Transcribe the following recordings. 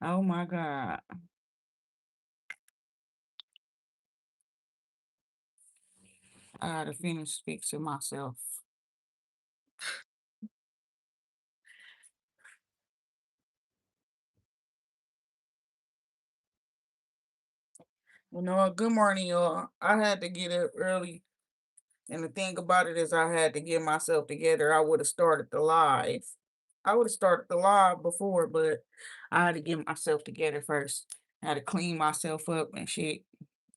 Oh my God. I gotta finish fixing myself. You know what? Good morning, y'all. I had to get up early. And the thing about it is I had to get myself together. I would have started the live. I would have started the live before, but I had to get myself together first. I had to clean myself up and shit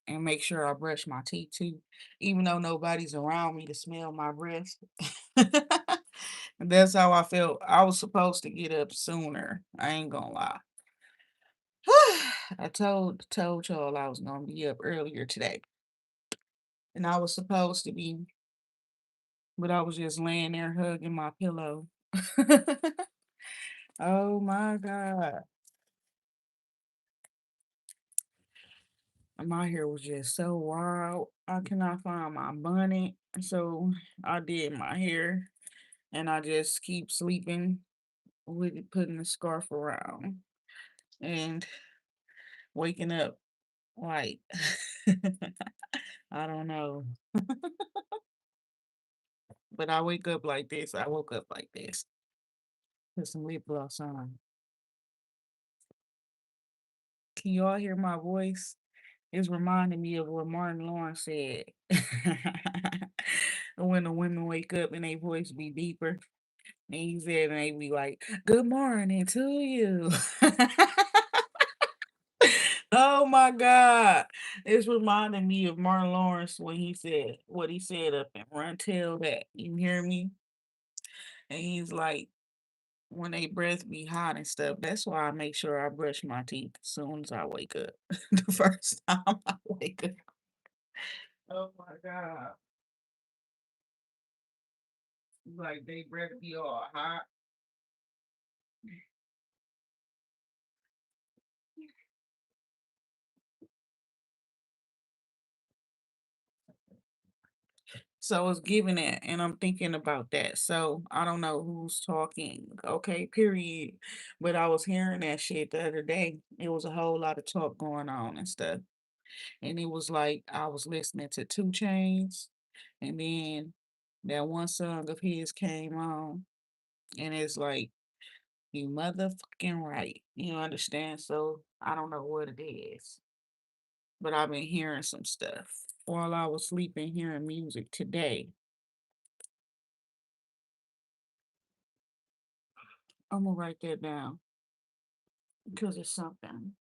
and make sure I brush my teeth too. Even though nobody's around me to smell my breath. That's how I felt. I was supposed to get up sooner. I ain't gonna lie. I told y'all I was gonna be up earlier today. And I was supposed to be, but I was just laying there hugging my pillow. Oh my God. My hair was just so wild. I cannot find my bonnet. So I did my hair and I just keep sleeping with it, putting the scarf around and waking up like I don't know. But I wake up like this. I woke up like this. Put some lip gloss on. Can y'all hear my voice? It's reminding me of what Martin Lawrence said. When the women wake up and their voice be deeper. And he said, and they be like, good morning to you. Oh my God. It's reminding me of Martin Lawrence when he said what he said up in Run Tell That. You hear me? And he's like, when they breath be hot and stuff, that's why I make sure I brush my teeth as soon as I wake up. The first time I wake up. Oh my God. Like they breath be all hot. So it's giving that, and I'm thinking about that. So I don't know who's talking. Okay, period. But I was hearing that shit the other day. It was a whole lot of talk going on and stuff. And it was like I was listening to Two Chains, and then that one song of his came on, and it's like, you motherfucking right. You understand? So I don't know what it is, but I've been hearing some stuff while I was sleeping, hearing music today. I'm gonna write that down because it's something.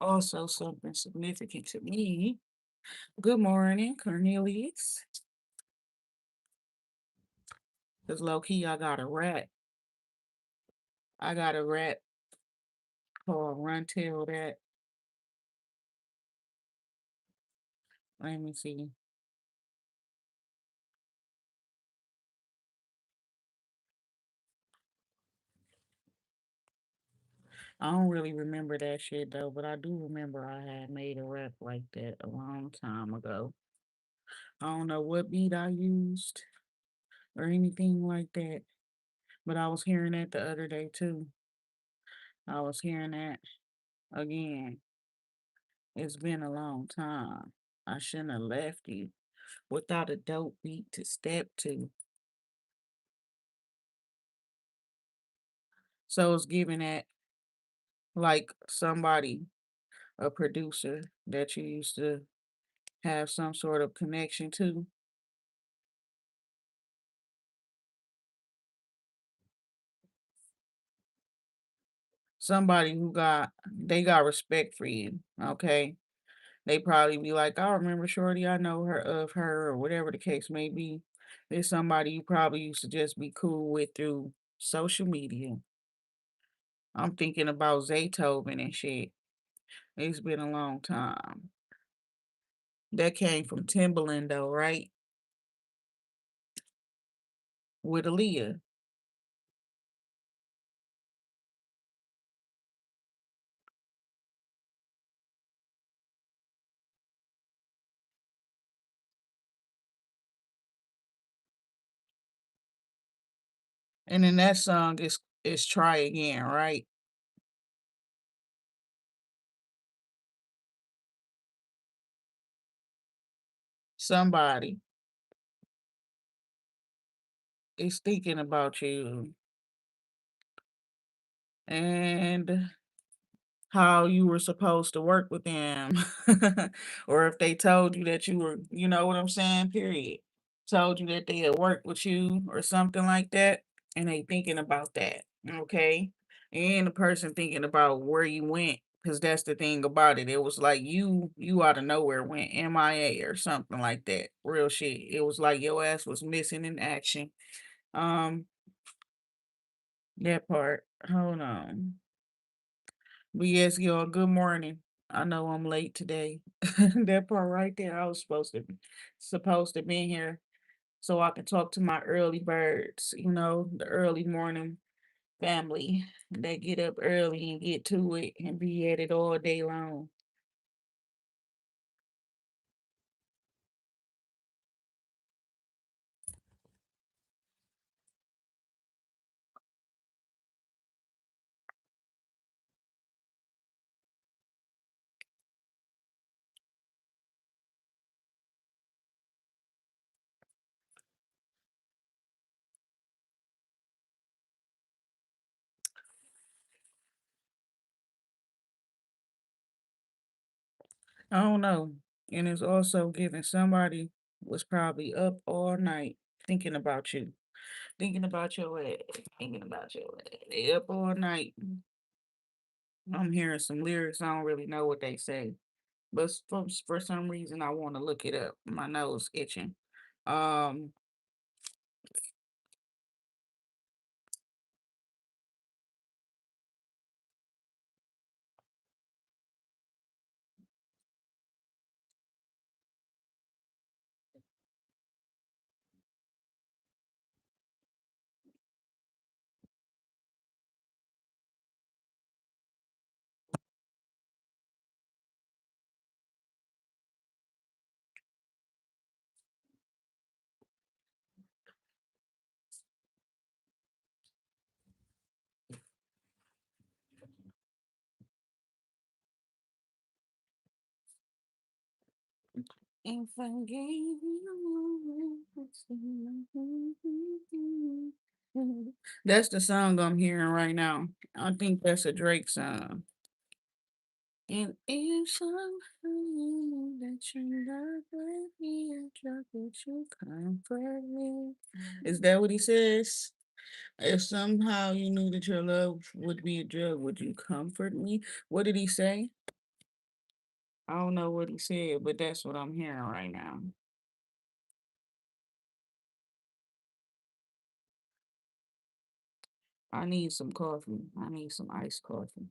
Also, something significant to me. Good morning, Cornelius. Because low key, I got a rat. I got a rat called Run Tell That. Let me see. I don't really remember that shit though, but I do remember I had made a rap like that a long time ago. I don't know what beat I used or anything like that, but I was hearing that the other day too. I was hearing that again. It's been a long time. I shouldn't have left you without a dope beat to step to. So it's giving that like somebody, a producer that you used to have some sort of connection to. Somebody who they got respect for you. Okay. They probably be like, I remember Shorty, I know her of her, or whatever the case may be. It's somebody you probably used to just be cool with through social media. I'm thinking about Zaytoven and shit. It's been a long time. That came from Timberland though, right? With Aaliyah. And then that song is Try Again, right? Somebody is thinking about you and how you were supposed to work with them. Or if they told you that you were, you know what I'm saying, period. Told you that they had worked with you or something like that, and they thinking about that. Okay. And the person thinking about where you went. Cause that's the thing about it. It was like you out of nowhere went MIA or something like that. Real shit. It was like your ass was missing in action. Um, that part. Hold on. But yes, y'all, good morning. I know I'm late today. That part right there, I was supposed to be here so I can talk to my early birds, the early morning family that get up early and get to it and be at it all day long. I don't know. And it's also giving somebody was probably up all night thinking about you, thinking about your ass, thinking about your ass. They up all night. I'm hearing some lyrics. I don't really know what they say. But for some reason I want to look it up. My nose itching. Um, if I gave you that's the song I'm hearing right now. I think that's a Drake song. And if somehow you knew that you not with me, I drop would you comfort me? Is that what he says? If somehow you knew that your love would be a drug, would you comfort me? What did he say? I don't know what he said, but that's what I'm hearing right now. I need some coffee. I need some iced coffee.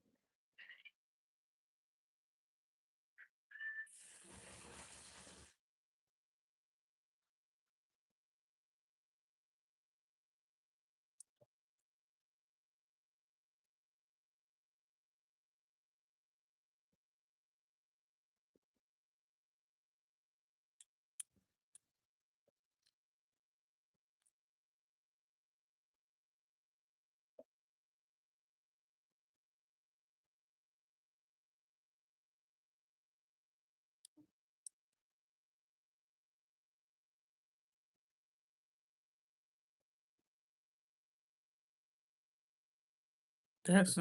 That's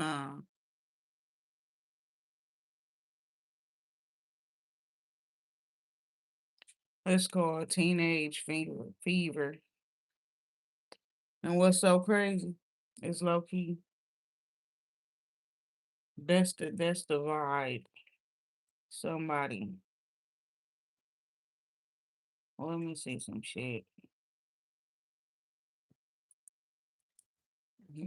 it's called Teenage Fever. And what's so crazy? It's low key. That's the vibe. Somebody. Let me see some shit. Yeah.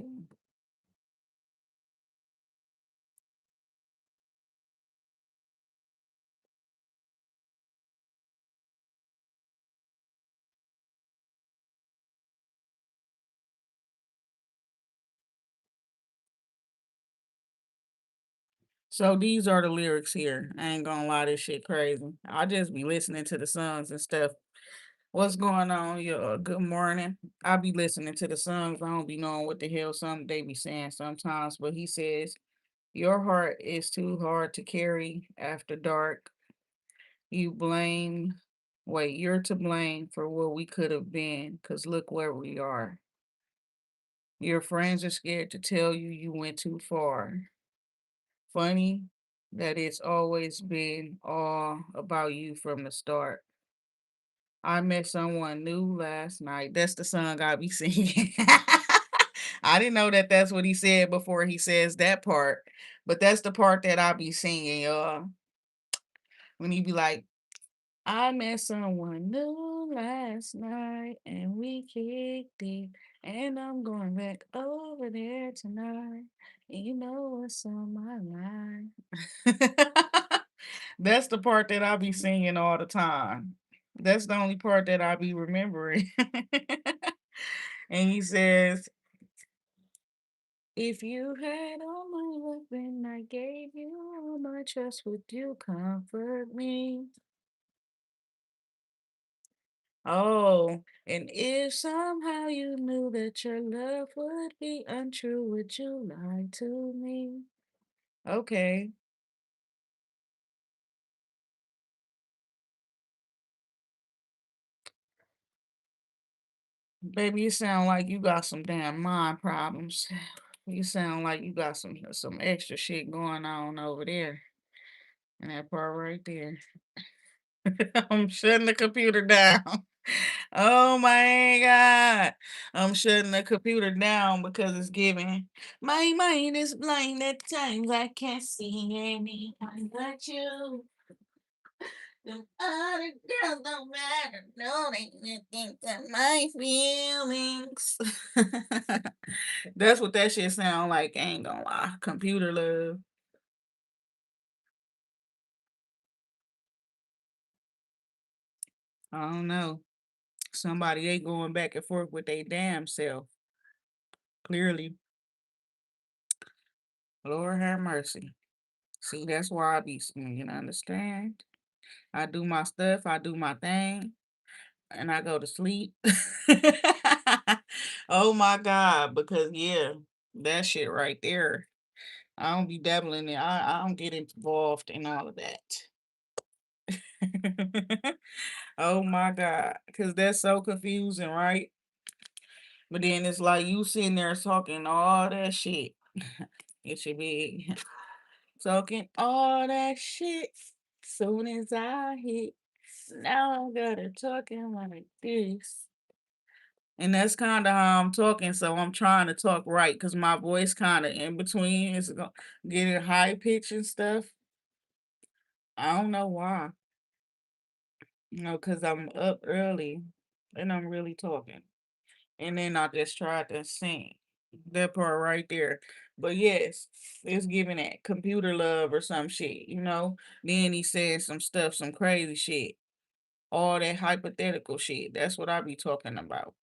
So these are the lyrics here. I ain't gonna lie, this shit crazy. I just be listening to the songs and stuff What's going on, y'all? Good morning. I be listening to the songs. I don't be knowing what the hell some they be saying sometimes, but he says, your heart is too hard to carry after dark. You blame, wait, you're to blame for what we could have been, because look where we are. Your friends are scared to tell you you went too far. Funny that it's always been all about you from the start. I met someone new last night. That's the song I be singing. I didn't know that that's what he said before he says that part, but that's the part that I be singing, y'all. When he be like, I met someone new last night and we kicked it, and I'm going back over there tonight. And you know what's on my mind. That's the part that I be singing all the time. That's the only part that I be remembering. And he says, if you had all my love and I gave you all my trust, would you comfort me? Oh, and if somehow you knew that your love would be untrue, would you lie to me? Okay. Baby, you sound like you got some damn mind problems. You sound like you got some extra shit going on over there. And that part right there. I'm shutting the computer down. Oh my God. I'm shutting the computer down because it's giving. My mind is blind at times. I can't see anyone but you. The other girls don't matter. No, they think that my feelings. That's what that shit sound like. Ain't gonna lie. Computer love. I don't know. Somebody ain't going back and forth with their damn self. Clearly. Lord have mercy. See, that's why I be singing, understand? I do my stuff, I do my thing, and I go to sleep. Oh my God, because yeah, that shit right there. I don't be dabbling in I don't get involved in all of that. Oh my God. Because that's so confusing, right? But then it's like you sitting there talking all that shit. It should be talking all that shit. Soon as I hit, now I gotta talking like this. And that's kind of how I'm talking. So I'm trying to talk right because my voice kind of in between is getting high pitch and stuff. I don't know why. Because I'm up early and I'm really talking. And then I just tried to sing that part right there. But yes, it's giving that computer love or some shit. Then he said some stuff, some crazy shit, all that hypothetical shit. That's what I be talking about.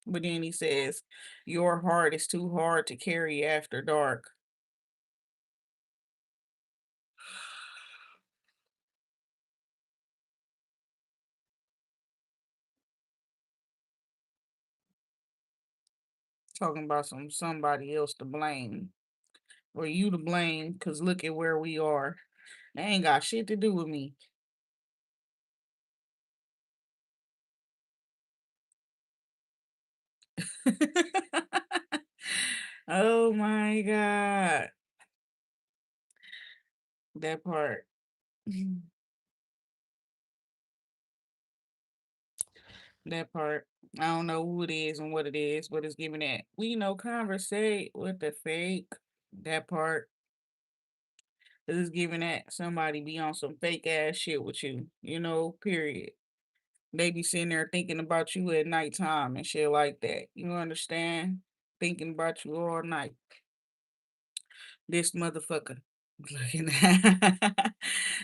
But then he says, your heart is too hard to carry after dark. Talking about somebody else to blame. Or you to blame, because look at where we are. They ain't got shit to do with me. Oh my God. That part. That part. I don't know who it is and what it is, but it's giving that. We know conversate with the fake. That part. It's giving that somebody be on some fake ass shit with you, period. They be sitting there thinking about you at nighttime and shit like that. You understand? Thinking about you all night. This motherfucker. Looking at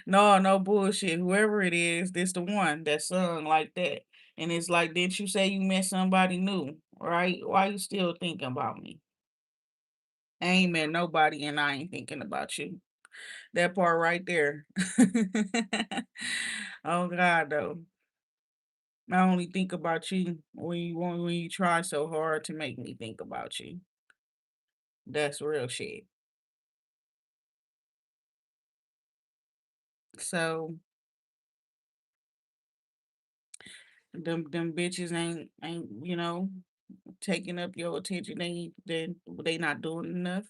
no, no bullshit. Whoever it is, this the one that sung like that. And it's like, didn't you say you met somebody new? Right? Why you still thinking about me? I ain't met nobody and I ain't thinking about you. That part right there. Oh God though. I only think about you when you try so hard to make me think about you. That's real shit. So them bitches ain't taking up your attention. They not doing enough.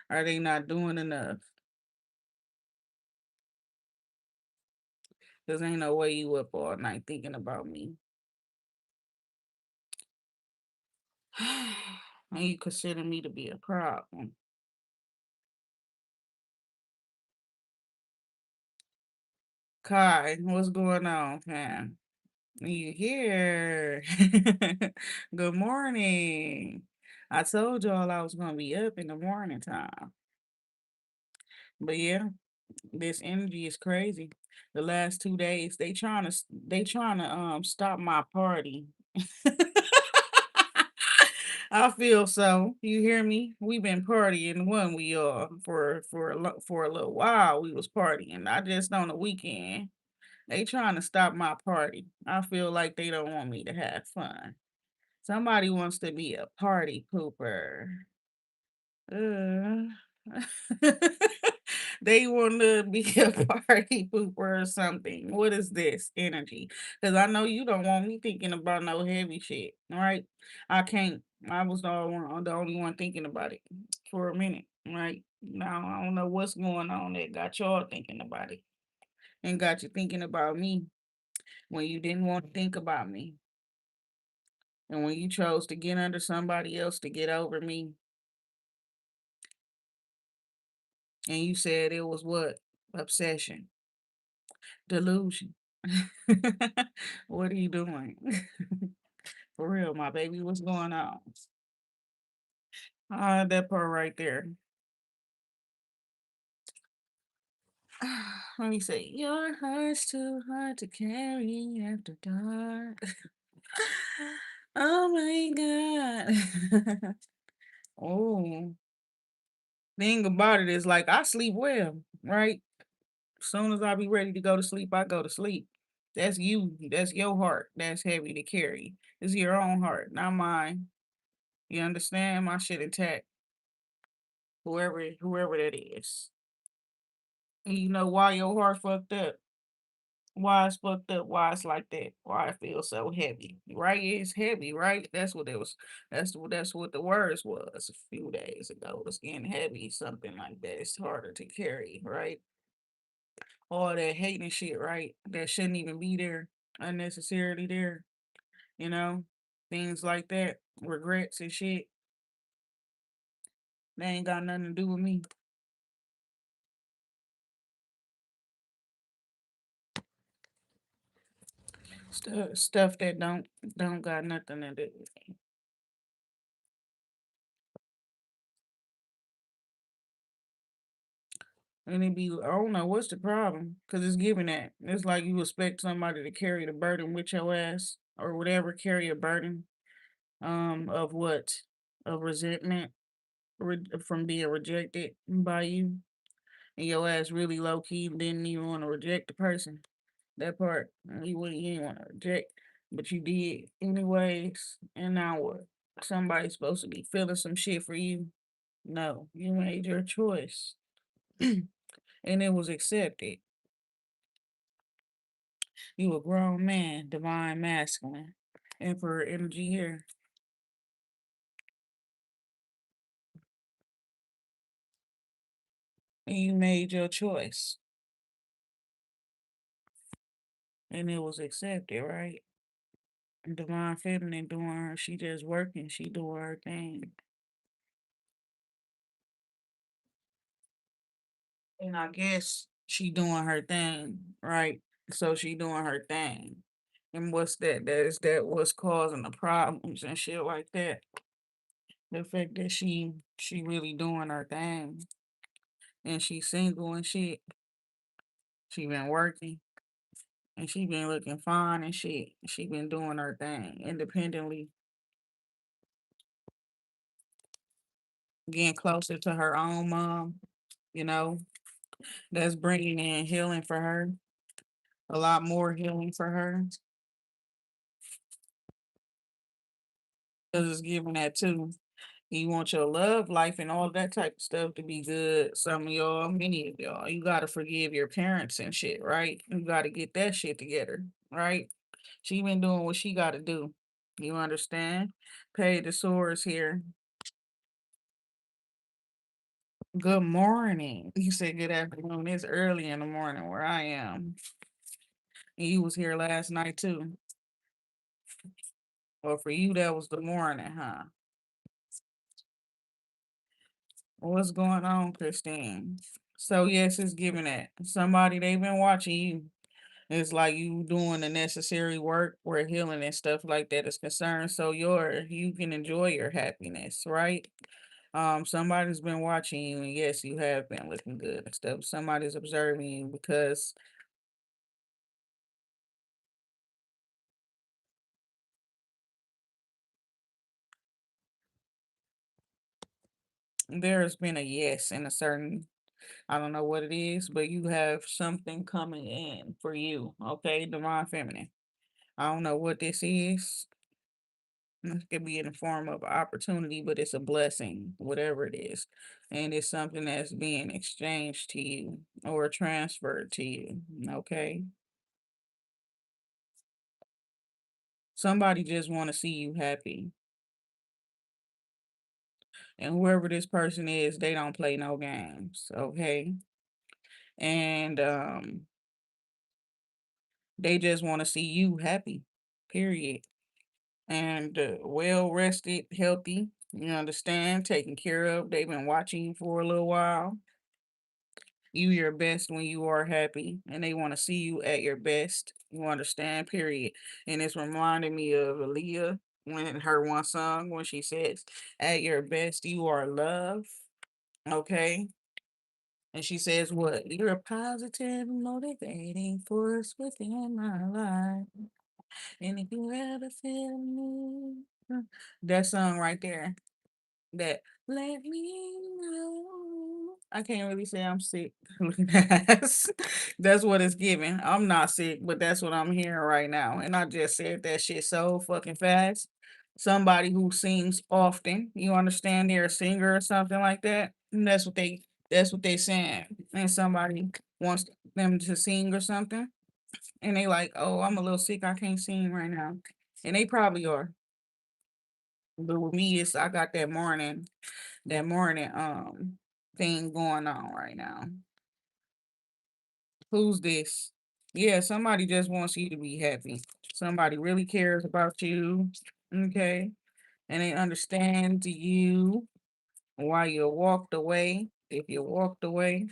Are they not doing enough? Cause ain't no way you up all night thinking about me. And you consider me to be a problem. Kai, what's going on, fam? You here? Good morning. I told y'all I was gonna be up in the morning time. But yeah, this energy is crazy. The last 2 days, they trying to stop my party. I feel so. You hear me? We've been partying when we for a little while. We was partying, not just on the weekend. They trying to stop my party. I feel like they don't want me to have fun. Somebody wants to be a party pooper. Uh, they want to be a party pooper or something. What is this energy? Because I know you don't want me thinking about no heavy shit, right? I can't. I was the only one thinking about it for a minute, right? Now I don't know what's going on that got y'all thinking about it and got you thinking about me when you didn't want to think about me. And when you chose to get under somebody else to get over me, and you said it was what? Obsession, delusion. What are you doing? For real, my baby, what's going on? That part right there. Let me see. Your heart's too hard to carry after dark. Oh my God. Oh, thing about it is like I sleep well, right? Soon as I be ready to go to sleep, I go to sleep. That's you. That's your heart. That's heavy to carry. It's your own heart, not mine. You understand? My shit intact. Whoever that is. And you know why your heart fucked up? Why it's fucked up? Why it's like that? Why it feels so heavy? Right? It's heavy, right? That's what it was. That's what the words was a few days ago. It's getting heavy, something like that. It's harder to carry, right? All that hate and shit, right? That shouldn't even be there, unnecessarily there, you know? Things like that, regrets and shit, they ain't got nothing to do with me. Stuff that don't got nothing to do with me. And it be, I don't know what's the problem, because it's giving that. It's like you expect somebody to carry the burden with your ass or whatever, carry a burden of what? Of resentment from being rejected by you. And your ass really low key didn't even want to reject the person. That part you didn't want to reject, but you did anyways. And now what? Somebody's supposed to be feeling some shit for you. No, you made your choice, and it was accepted. You a grown man, divine masculine, emperor energy here, and you made your choice, and it was accepted, right? Divine feminine doing her, she just working, she doing her thing. And I guess she doing her thing, right? So she doing her thing. And what's that? That what's causing the problems and shit like that. The fact that she really doing her thing and she single and shit. She been working and she been looking fine and shit. She been doing her thing independently, getting closer to her own mom. You know, that's bringing in healing for her. A lot more healing for her, 'cause it's giving that too. You want your love life and all that type of stuff to be good. Some of y'all, many of y'all, you gotta forgive your parents and shit, right? You gotta get that shit together, right? She been doing what she gotta do. You understand? Pay the sores here. Good morning. You said good afternoon. It's early in the morning where I am. And you was here last night too. Or for you, that was the morning, huh? What's going on, Christine? So yes, it's giving that. Somebody they've been watching you. It's like you doing the necessary work where healing and stuff like that is concerned. So you can enjoy your happiness, right? Somebody's been watching you, and yes, you have been looking good and stuff. Somebody's observing you because there's been a yes in a certain, I don't know what it is, but you have something coming in for you, okay? Divine feminine. I don't know what this is. It could be in the form of opportunity, but it's a blessing, whatever it is. And it's something that's being exchanged to you or transferred to you. Okay. Somebody just want to see you happy. And whoever this person is, they don't play no games. Okay. And they just want to see you happy. Period. And well rested, healthy. You understand, taken care of. They've been watching you for a little while. You your best when you are happy, and they want to see you at your best. You understand, period. And it's reminding me of Aaliyah when her one song when she says, "At your best, you are love." Okay, and she says, "What? You're a positive, motivating force within my life. And if you ever feel me," that song right there. That let me know. I can't really say I'm sick. that's that's what it's giving. I'm not sick, but that's what I'm hearing right now. And I just said that shit so fucking fast. Somebody who sings often, you understand, they're a singer or something like that. And that's what they saying. And somebody wants them to sing or something. And they like, oh, I'm a little sick. I can't sing right now. And they probably are. But with me, it's I got that morning thing going on right now. Who's this? Yeah, somebody just wants you to be happy. Somebody really cares about you. Okay. And they understand you why you walked away. If you walked away,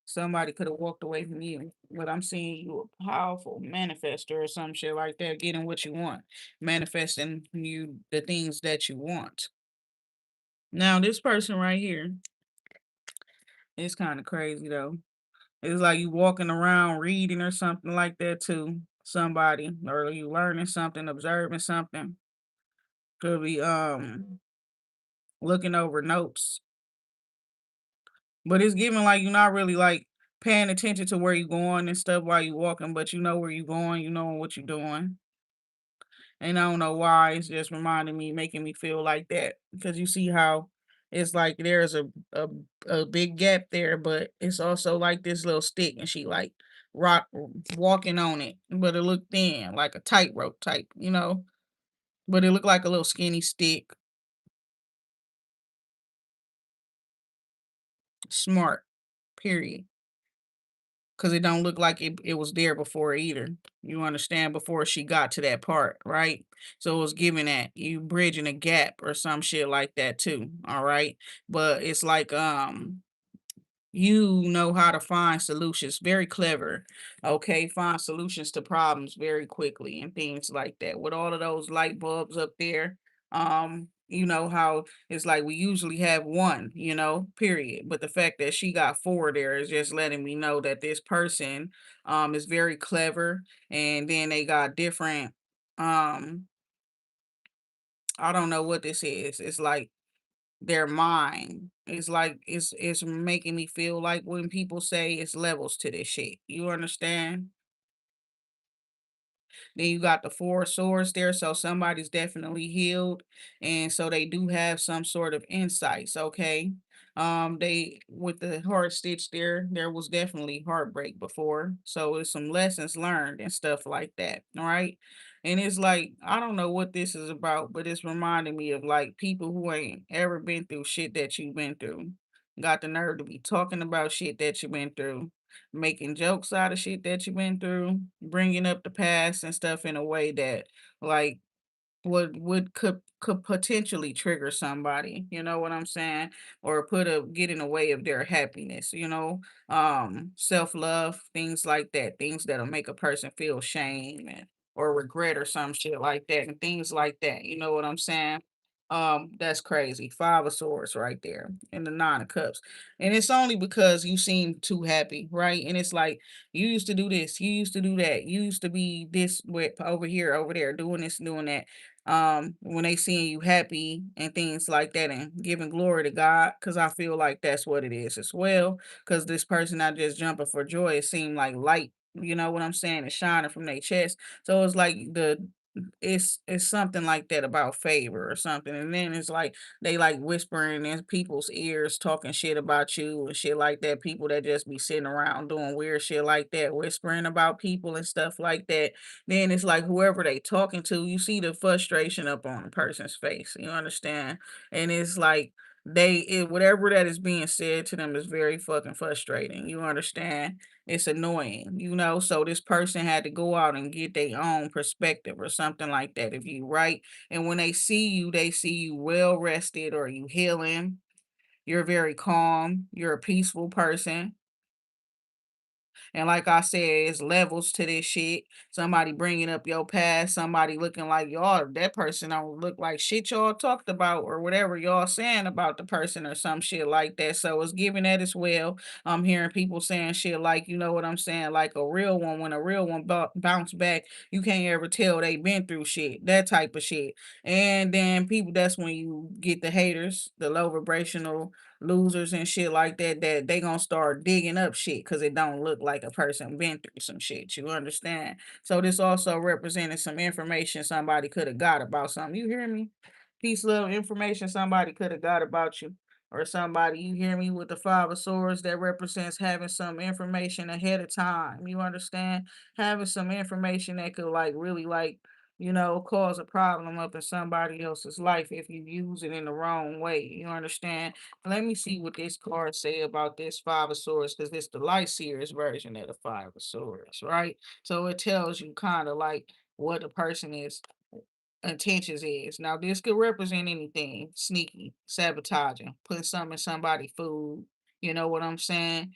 somebody could have walked away from you. But I'm seeing you a powerful manifester or some shit like that, getting what you want, manifesting you the things that you want. Now, this person right here is kind of crazy though. It's like you walking around reading or something like that to somebody, or you learning something, observing something. Could be looking over notes. But it's giving like you're not really like paying attention to where you're going and stuff while you walking, but you know where you're going, you know what you're doing. And I don't know why it's just reminding me, making me feel like that. Because you see how it's like there's a big gap there, but it's also like this little stick, and she like rock walking on it, but it looked thin, like a tightrope type. But it looked like a little skinny stick. Smart, period. Because it don't look like it was there before either. You understand? Before she got to that part, right? So it was giving that you bridging a gap or some shit like that too. All right. But it's like you know how to find solutions, very clever. Okay, find solutions to problems very quickly and things like that. With all of those light bulbs up there, you know how it's like we usually have one, period. But the fact that she got four there is just letting me know that this person is very clever, and then they got different um I don't know what this is. It's like their mind. It's like it's making me feel like when people say it's levels to this shit. You understand? Then you got the four swords there, so somebody's definitely healed, and so they do have some sort of insights. Okay, they with the heart stitch there, there was definitely heartbreak before, so it's some lessons learned and stuff like that. All right, and it's like I don't know what this is about, but it's reminding me of like people who ain't ever been through shit that you've been through. Got the nerve to be talking about shit that you've been through, making jokes out of shit that you've been through, bringing up the past and stuff in a way that like would could potentially trigger somebody, you know what I'm saying? Or get in the way of their happiness, you know? Self-love, things like that, things that'll make a person feel shame and or regret or some shit like that, and things like that. You know what I'm saying? That's crazy. Five of swords right there, and the nine of cups. And it's only because you seem too happy, right? And it's like you used to do this, you used to do that, you used to be this with over here, over there, doing this, doing that, when they seeing you happy and things like that and giving glory to God, because I feel like that's what it is as well. Because this person not just jumping for joy, it seemed like light, you know what I'm saying, is shining from their chest. So it's like it's something like that about favor or something. And then it's like they like whispering in people's ears, talking shit about you and shit like that. People that just be sitting around doing weird shit like that, whispering about people and stuff like that. Then it's like whoever they talking to, you see the frustration up on a person's face. You understand? And it's like whatever that is being said to them is very fucking frustrating. You understand? It's annoying, you know. So this person had to go out and get their own perspective or something like that. If you right, and when they see you well rested or you healing. You're very calm. You're a peaceful person, and like I said, it's levels to this shit. Somebody bringing up your past, somebody looking like y'all, that person don't look like shit y'all talked about or whatever y'all saying about the person or some shit like that. So it's giving that as well. I'm hearing people saying shit like, you know what I'm saying, like a real one, when a real one bounce back, you can't ever tell they been through shit, that type of shit. And then people, that's when you get the haters, the low vibrational losers and shit like that, that they gonna start digging up shit because it don't look like a person been through some shit. You understand? So this also represented some information somebody could have got about something. You hear me? Piece of information somebody could have got about you. Or somebody, you hear me, with the five of swords, that represents having some information ahead of time. You understand? Having some information that could like really like, you know, cause a problem up in somebody else's life if you use it in the wrong way. You understand? Let me see what this card say about this five of swords, because it's the light seers version of the five of swords, right? So it tells you kind of like what the person is intentions is. Now, this could represent anything: sneaky, sabotaging, putting something in somebody's food. You know what I'm saying?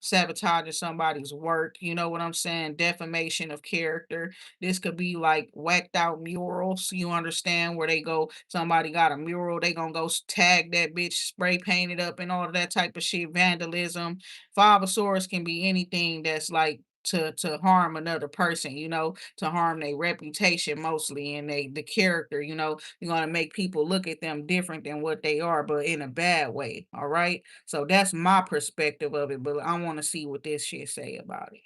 Sabotaging somebody's work. You know what I'm saying? Defamation of character. This could be like whacked out murals. You understand, where they go, somebody got a mural, they gonna go tag that bitch, spray paint it up, and all of that type of shit. Vandalism. Five of swords can be anything that's like to harm another person, you know, to harm their reputation mostly, and the character, you know. You're gonna make people look at them different than what they are, but in a bad way. All right. So that's my perspective of it. But I want to see what this shit say about it.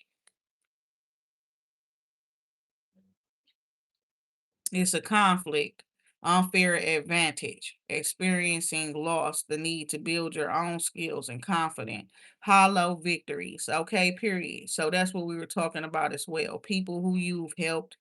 It's a conflict, unfair advantage, experiencing loss, the need to build your own skills and confident, hollow victories. Okay, period. So that's what we were talking about as well. People who you've helped,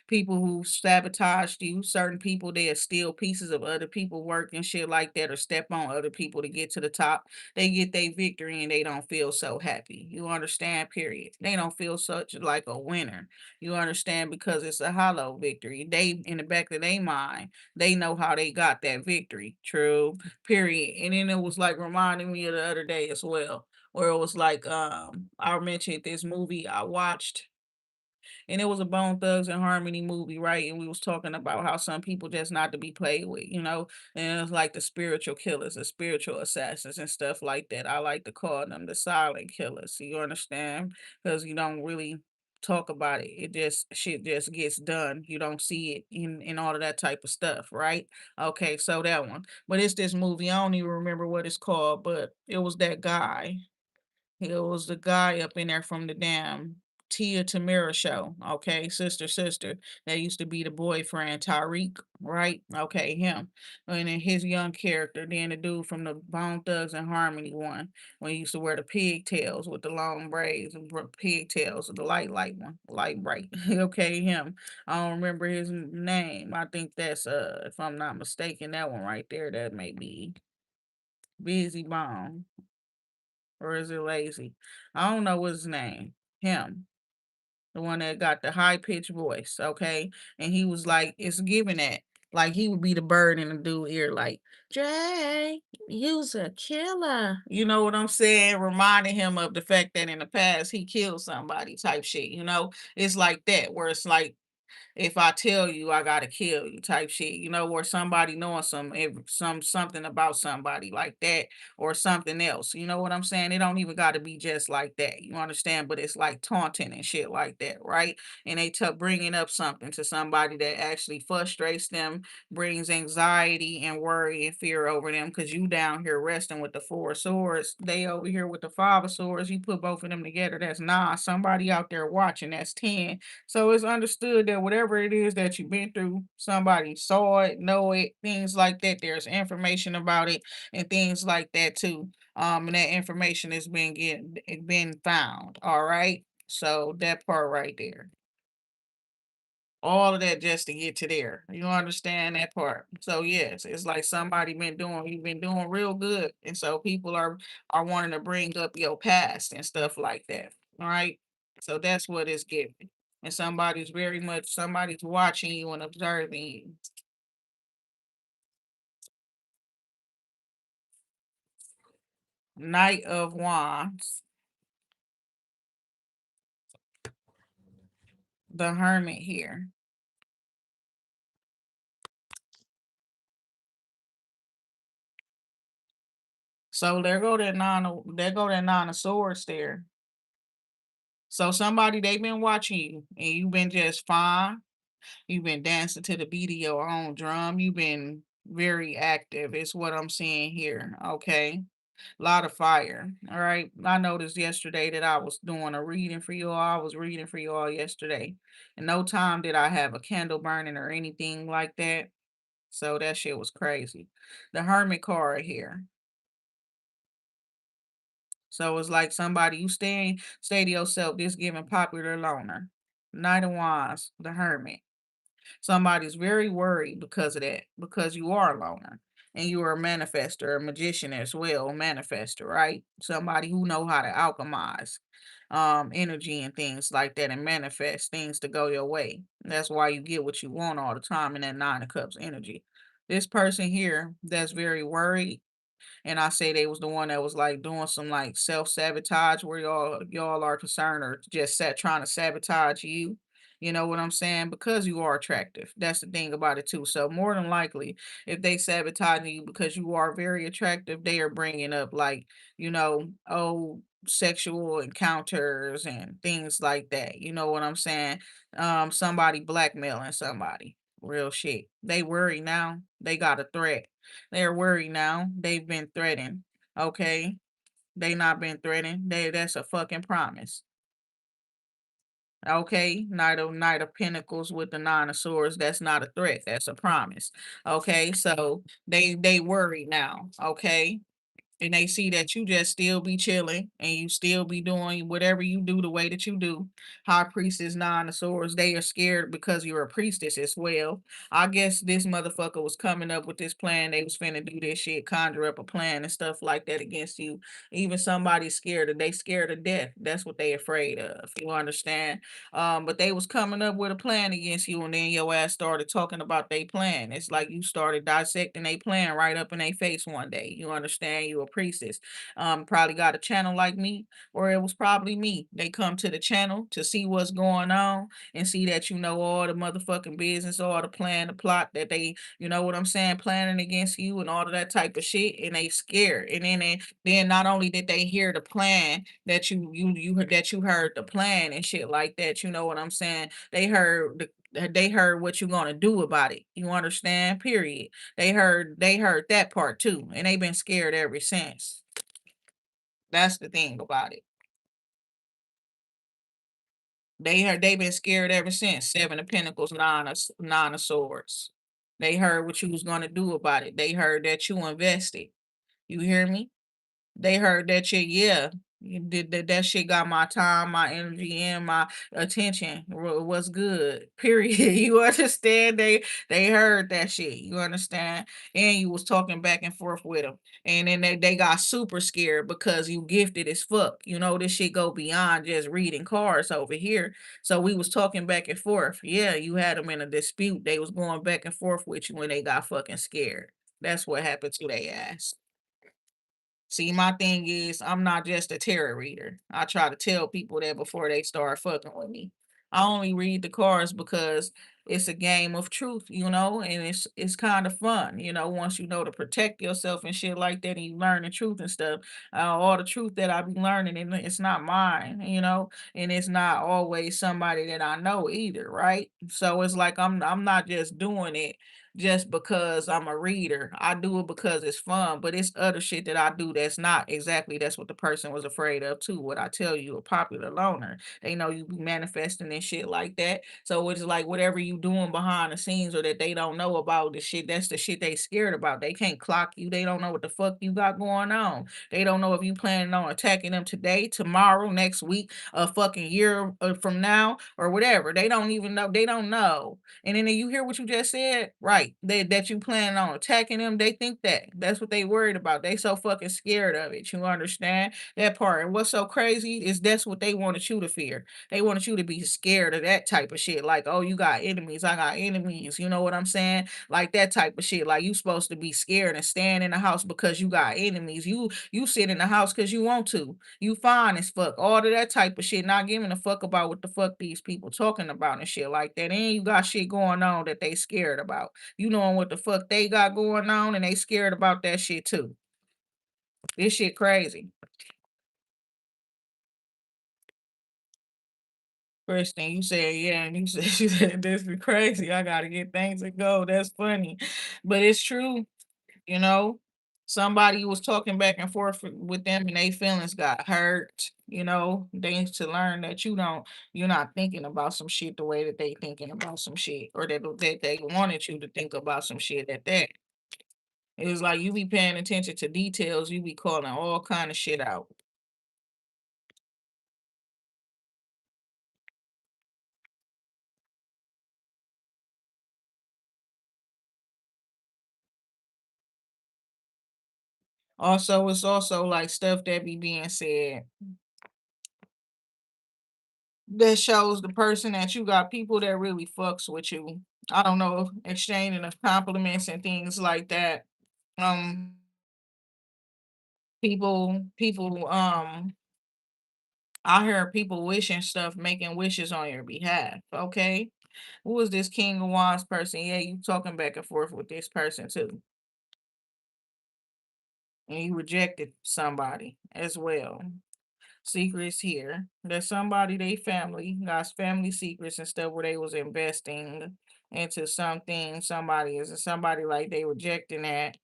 people who sabotaged you, certain people that steal pieces of other people's work and shit like that, or step on other people to get to the top. They get their victory and they don't feel so happy. You understand, period. They don't feel such like a winner. You understand? Because it's a hollow victory. They, in the back of their mind, they know how they got that victory. True. Period. And then it was like reminding me of the other day as well, where it was like I mentioned this movie I watched, and it was a Bone Thugs and Harmony movie, right? And we was talking about how some people just not to be played with, you know, and it's like the spiritual killers, the spiritual assassins and stuff like that. I like to call them the silent killers. You understand? Because you don't really talk about it. It just shit just gets done. You don't see it in all of that type of stuff, right? Okay, so that one. But it's this movie. I don't even remember what it's called, but it was that guy. It was the guy up in there from the damn Tia Tamera show. Okay, sister, sister. That used to be the boyfriend, Tyreek, right? Okay, him. And then his young character. Then the dude from the Bone Thugs and Harmony one, when he used to wear the pigtails with the long braids and pigtails, the light one, light bright. Okay, him. I don't remember his name. I think that's if I'm not mistaken, that one right there. That may be Busy Bone. Or is it Lazy? I don't know what's his name. Him. The one that got the high pitched voice, okay? And he was like, it's giving that. Like he would be the bird in the dude ear, like, Jay, you's a killer. You know what I'm saying? Reminding him of the fact that in the past he killed somebody type shit, you know? It's like that, where it's like if I tell you I gotta kill you type shit, you know, or somebody knowing something about somebody like that or something else. You know what I'm saying? It don't even gotta be just like that. You understand? But it's like taunting and shit like that, right? And they bringing up something to somebody that actually frustrates them, brings anxiety and worry and fear over them because you down here resting with the four swords. They over here with the five of swords. You put both of them together, that's nine. Somebody out there watching, that's 10. So it's understood that whatever it is that you've been through, somebody saw it, know it, things like that. There's information about it and things like that too. And that information is been found. All right. So that part right there. All of that just to get to there. You understand that part? So yes, it's like somebody you've been doing real good. And so people are wanting to bring up your past and stuff like that. All right. So that's what it's giving. And somebody's watching you and observing you. Knight of Wands, the Hermit here. So there go that nine of swords there. So somebody they've been watching you and you've been just fine. You've been dancing to the beat of your own drum. You've been very active, is what I'm seeing here. Okay. A lot of fire. All right. I noticed yesterday that I was doing a reading for you all. I was reading for you all yesterday. And no time did I have a candle burning or anything like that. So that shit was crazy. The Hermit card here. So it's like somebody stay to yourself, this giving popular loner. Knight of Wands, the Hermit. Somebody's very worried because of that, because you are a loner and you are a manifester, a magician as well, a manifester, right? Somebody who know how to alchemize energy and things like that and manifest things to go your way. That's why you get what you want all the time in that nine of cups energy. This person here that's very worried and I say they was the one that was like doing some like self-sabotage where y'all are concerned or just trying to sabotage you. You know what I'm saying? Because you are attractive. That's the thing about it too. So more than likely, if they sabotage you because you are very attractive, they are bringing up like, old sexual encounters and things like that. You know what I'm saying? Somebody blackmailing somebody. Real shit. They worry now. They got a threat. They're worried now. They've been threatened. Okay. They not been threatened. That's a fucking promise. Okay. Knight of Pentacles with the Nine of Swords. That's not a threat. That's a promise. Okay. So they worried now. Okay, and they see that you just still be chilling and you still be doing whatever you do the way that you do. High priestess, nine of swords, they are scared because you're a priestess as well. I guess this motherfucker was coming up with this plan. They was finna do this shit, conjure up a plan and stuff like that against you. Even somebody they scared of death. That's what they afraid of. You understand? But they was coming up with a plan against you, and then your ass started talking about their plan. It's like you started dissecting their plan right up in their face one day. You understand? You priestess. Probably got a channel like me, or it was probably me. They come to the channel to see what's going on and see that you know all the motherfucking business, all the plan, the plot that they, you know what I'm saying, planning against you and all of that type of shit, and they scared. And then not only did they hear the plan that you heard the plan and shit like that, you know what I'm saying? They heard what you gonna do about it. You understand? Period. They heard that part too, and they been scared ever since. That's the thing about it. They been scared ever since. Seven of Pentacles, nine of swords. They heard what you was gonna do about it. They heard that you invested. You hear me? They heard that shit, yeah. You did that shit got my time, my energy, and my attention. What's good? Period. You understand? They heard that shit. You understand? And you was talking back and forth with them. And then they got super scared because you gifted as fuck. You know, this shit go beyond just reading cards over here. So we was talking back and forth. Yeah, you had them in a dispute. They was going back and forth with you when they got fucking scared. That's what happened to their ass. See, my thing is, I'm not just a tarot reader. I try to tell people that before they start fucking with me. I only read the cards because it's a game of truth, you know, and it's kind of fun, you know, once you know to protect yourself and shit like that, and you learn the truth and stuff. All the truth that I be learning, and it's not mine, you know, and it's not always somebody that I know either, right? So it's like I'm not just doing it just because I'm a reader. I do it because it's fun, but it's other shit that I do that's not exactly that's what the person was afraid of too. What I tell you, a popular loner. They know you be manifesting and shit like that. So it's like whatever you doing behind the scenes or that they don't know about the shit, that's the shit they scared about. They can't clock you. They don't know what the fuck you got going on. They don't know if you planning on attacking them today, tomorrow, next week, a fucking year from now, or whatever. They don't even know. They don't know. And then you hear what you just said, right? That you planning on attacking them. They think that. That's what they worried about. They so fucking scared of it. You understand that part? And what's so crazy is that's what they wanted you to fear. They wanted you to be scared of that type of shit. Like, oh, you got enemies. I got enemies. You know what I'm saying? Like that type of shit. Like you supposed to be scared and stand in the house because you got enemies. You sit in the house because you want to. You fine as fuck. All of that type of shit. Not giving a fuck about what the fuck these people talking about and shit like that. And you got shit going on that they scared about. You knowing what the fuck they got going on and they scared about that shit too. This shit crazy. Kristen, you said yeah, and you said she said this is crazy. I gotta get things to go. That's funny. But it's true, you know. Somebody was talking back and forth with them and they feelings got hurt. You know, they need to learn that you're not thinking about some shit the way that they thinking about some shit. Or that they wanted you to think about some shit at that. It's like you be paying attention to details, you be calling all kind of shit out. Also, it's also like stuff that be being said that shows the person that you got people that really fucks with you. I don't know, exchanging of compliments and things like that. Um, people, I heard people wishing stuff, making wishes on your behalf. Okay, who is this King of Wands person? Yeah, you talking back and forth with this person too, and you rejected somebody as well. Secrets here. There's somebody they family got family secrets and stuff where they was investing into something. Somebody like they rejecting that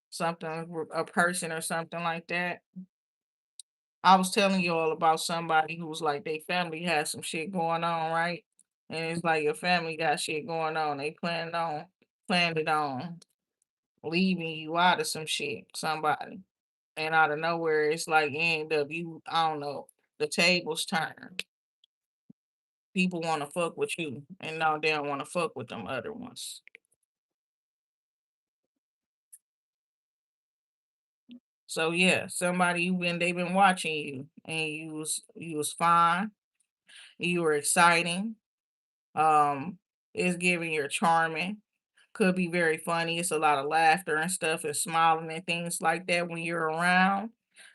something a person or something like that. I was telling you all about somebody who was like they family has some shit going on, right? And it's like your family got shit going on. They planned it on leaving you out of some shit. Somebody. And out of nowhere, it's like you end up I don't know, the tables turn. People want to fuck with you, and now they don't want to fuck with them other ones. So yeah, somebody they've been watching you, and you was fine, you were exciting, is giving you're charming, could be very funny. It's a lot of laughter and stuff and smiling and things like that when you're around.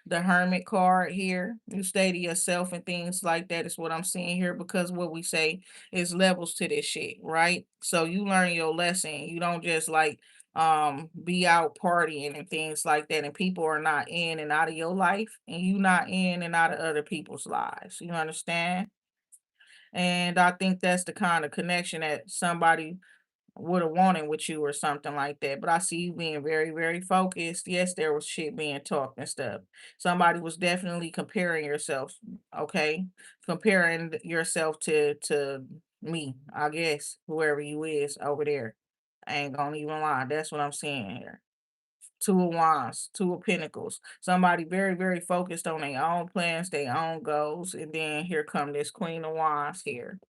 The hermit card here, you stay to yourself and things like that is what I'm seeing here because what we say is levels to this shit, right? So you learn your lesson. You don't just like be out partying and things like that and people are not in and out of your life and you not in and out of other people's lives. You understand? And I think that's the kind of connection that somebody would have wanted with you or something like that. But I see you being very, very focused. Yes, there was shit being talked and stuff. Somebody was definitely comparing yourself, okay? Comparing yourself to me, I guess, whoever you is over there. I ain't gonna even lie. That's what I'm seeing here. Two of Wands, Two of Pentacles. Somebody very, very focused on their own plans, their own goals. And then here come this Queen of Wands here.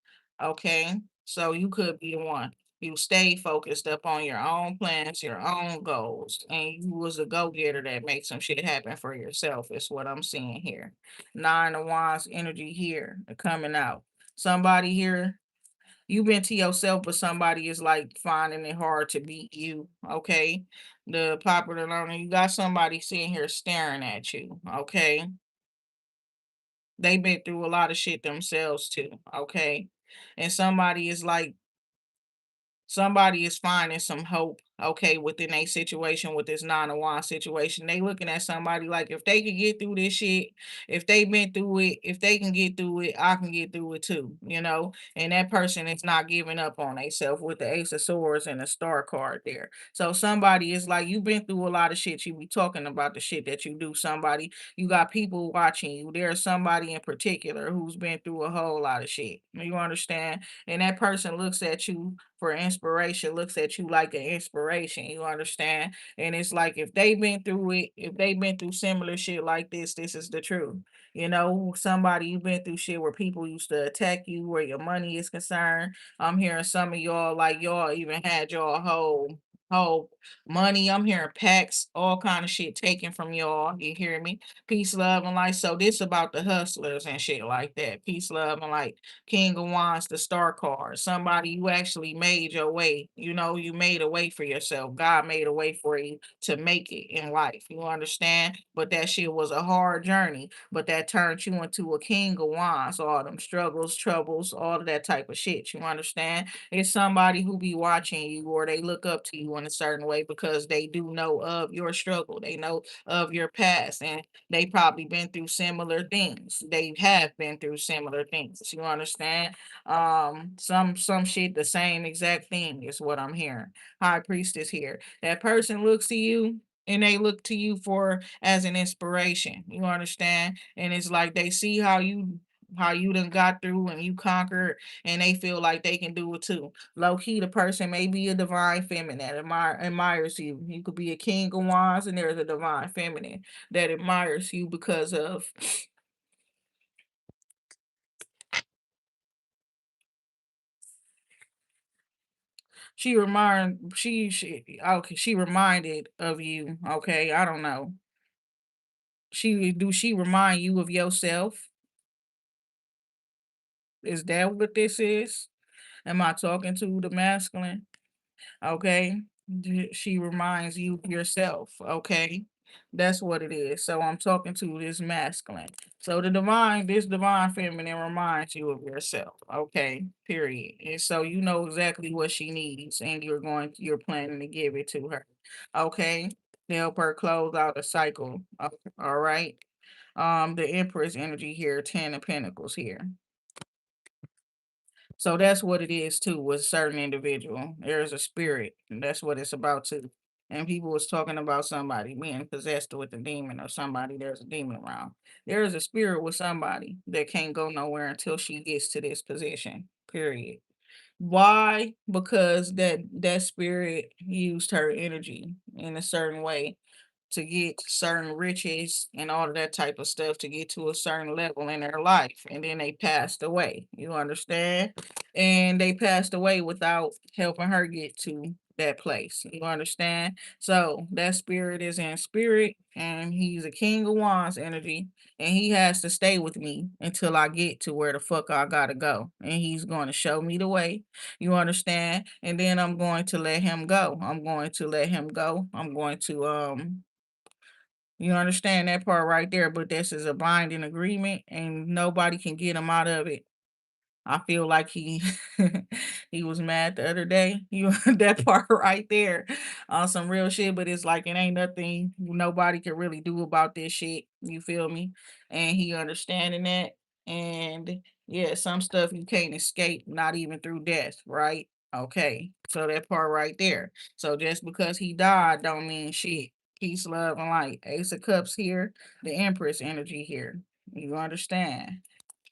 Okay. So you could be the one. You stay focused up on your own plans, your own goals, and you was a go-getter that makes some shit happen for yourself, is what I'm seeing here. Nine of Wands energy here coming out. Somebody here you've been to yourself, but somebody is like finding it hard to beat you. Okay. The popular learner, you got somebody sitting here staring at you. Okay. They've been through a lot of shit themselves too. Okay. And somebody is finding some hope, okay, within a situation with this nine of wands situation. They looking at somebody like if they can get through this shit, if they've been through it, if they can get through it, I can get through it too, you know. And that person is not giving up on themselves with the ace of swords and the star card there. So somebody is like, you've been through a lot of shit. You be talking about the shit that you do. Somebody, you got people watching you. There's somebody in particular who's been through a whole lot of shit. You understand? And that person looks at you for inspiration, looks at you like an inspiration. You understand? And it's like if they've been through it, if they've been through similar shit like this is the truth. You know, somebody you've been through shit where people used to attack you, where your money is concerned. I'm hearing some of y'all like y'all even had y'all whole money. I'm hearing packs, all kind of shit taken from y'all. You hear me? Peace, love, and light. So this about the hustlers and shit like that. Peace, love, and light. King of Wands, the star card. Somebody you actually made your way. You know, you made a way for yourself. God made a way for you to make it in life. You understand? But that shit was a hard journey. But that turned you into a king of wands. All them struggles, troubles, all of that type of shit. You understand? It's somebody who be watching you or they look up to you in a certain way because they do know of your struggle. They know of your past. And they probably been through similar things. They have been through similar things. You understand? Some shit the same exact thing is what I'm hearing. High priestess here. That person looks to you and they look to you for as an inspiration. You understand? And it's like they see how you done got through and you conquered and they feel like they can do it too. Low key, the person may be a divine feminine that admires you. You could be a king of wands and there's a divine feminine that admires you because of she reminded of you. Okay, I don't know. She remind you of yourself? Is that what this is? Am I talking to the masculine? Okay. She reminds you of yourself. Okay. That's what it is. So I'm talking to this masculine. So this divine feminine reminds you of yourself. Okay. Period. And so you know exactly what she needs and you're planning to give it to her. Okay. To help her close out the cycle. All right. The Empress energy here, 10 of Pentacles here. So that's what it is too with a certain individual. There is a spirit, and that's what it's about too. And people was talking about somebody being possessed with a demon or somebody there's a demon around. There is a spirit with somebody that can't go nowhere until she gets to this position. Period. Why? Because that spirit used her energy in a certain way to get certain riches and all of that type of stuff to get to a certain level in their life. And then they passed away. You understand? And they passed away without helping her get to that place. You understand? So that spirit is in spirit, and he's a king of wands energy, and he has to stay with me until I get to where the fuck I gotta go. And he's going to show me the way. You understand? And then I'm going to let him go. I'm going to let him go. I'm going to you understand that part right there, but this is a binding agreement and nobody can get him out of it. I feel like he he was mad the other day. You that part right there on some real shit, but it's like it ain't nothing nobody can really do about this shit. You feel me? And he understanding that. And yeah, some stuff you can't escape, not even through death, right? Okay. So that part right there. So just because he died don't mean shit. Peace, love, and light. Ace of Cups here, the Empress energy here. You understand?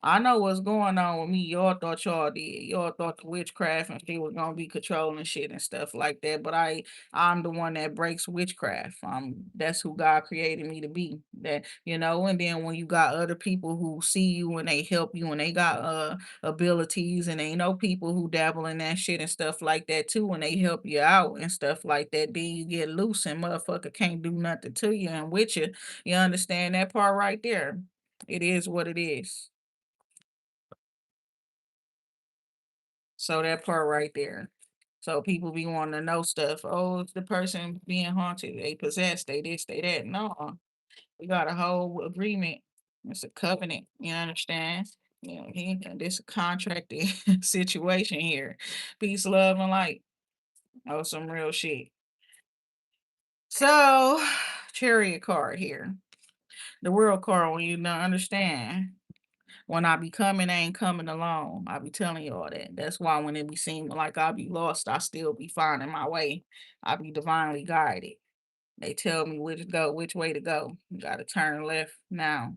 I know what's going on with me. Y'all thought y'all did. Y'all thought the witchcraft and she was gonna be controlling shit and stuff like that. But I'm the one that breaks witchcraft. That's who God created me to be. And then when you got other people who see you and they help you and they got abilities and they know people who dabble in that shit and stuff like that too, and they help you out and stuff like that, then you get loose and motherfucker can't do nothing to you and with you. You understand that part right there? It is what it is. So that part right there. So people be wanting to know stuff. Oh, it's the person being haunted. They possessed. They this, they that. No, we got a whole agreement. It's a covenant. You understand? This a contracted situation here. Peace, love, and light. Oh, some real shit. So, chariot card here. The world card when you don't understand. When I be coming, I ain't coming alone. I be telling you all that. That's why when it be seeming like I be lost, I still be finding my way. I be divinely guided. They tell me which way to go. You gotta turn left now.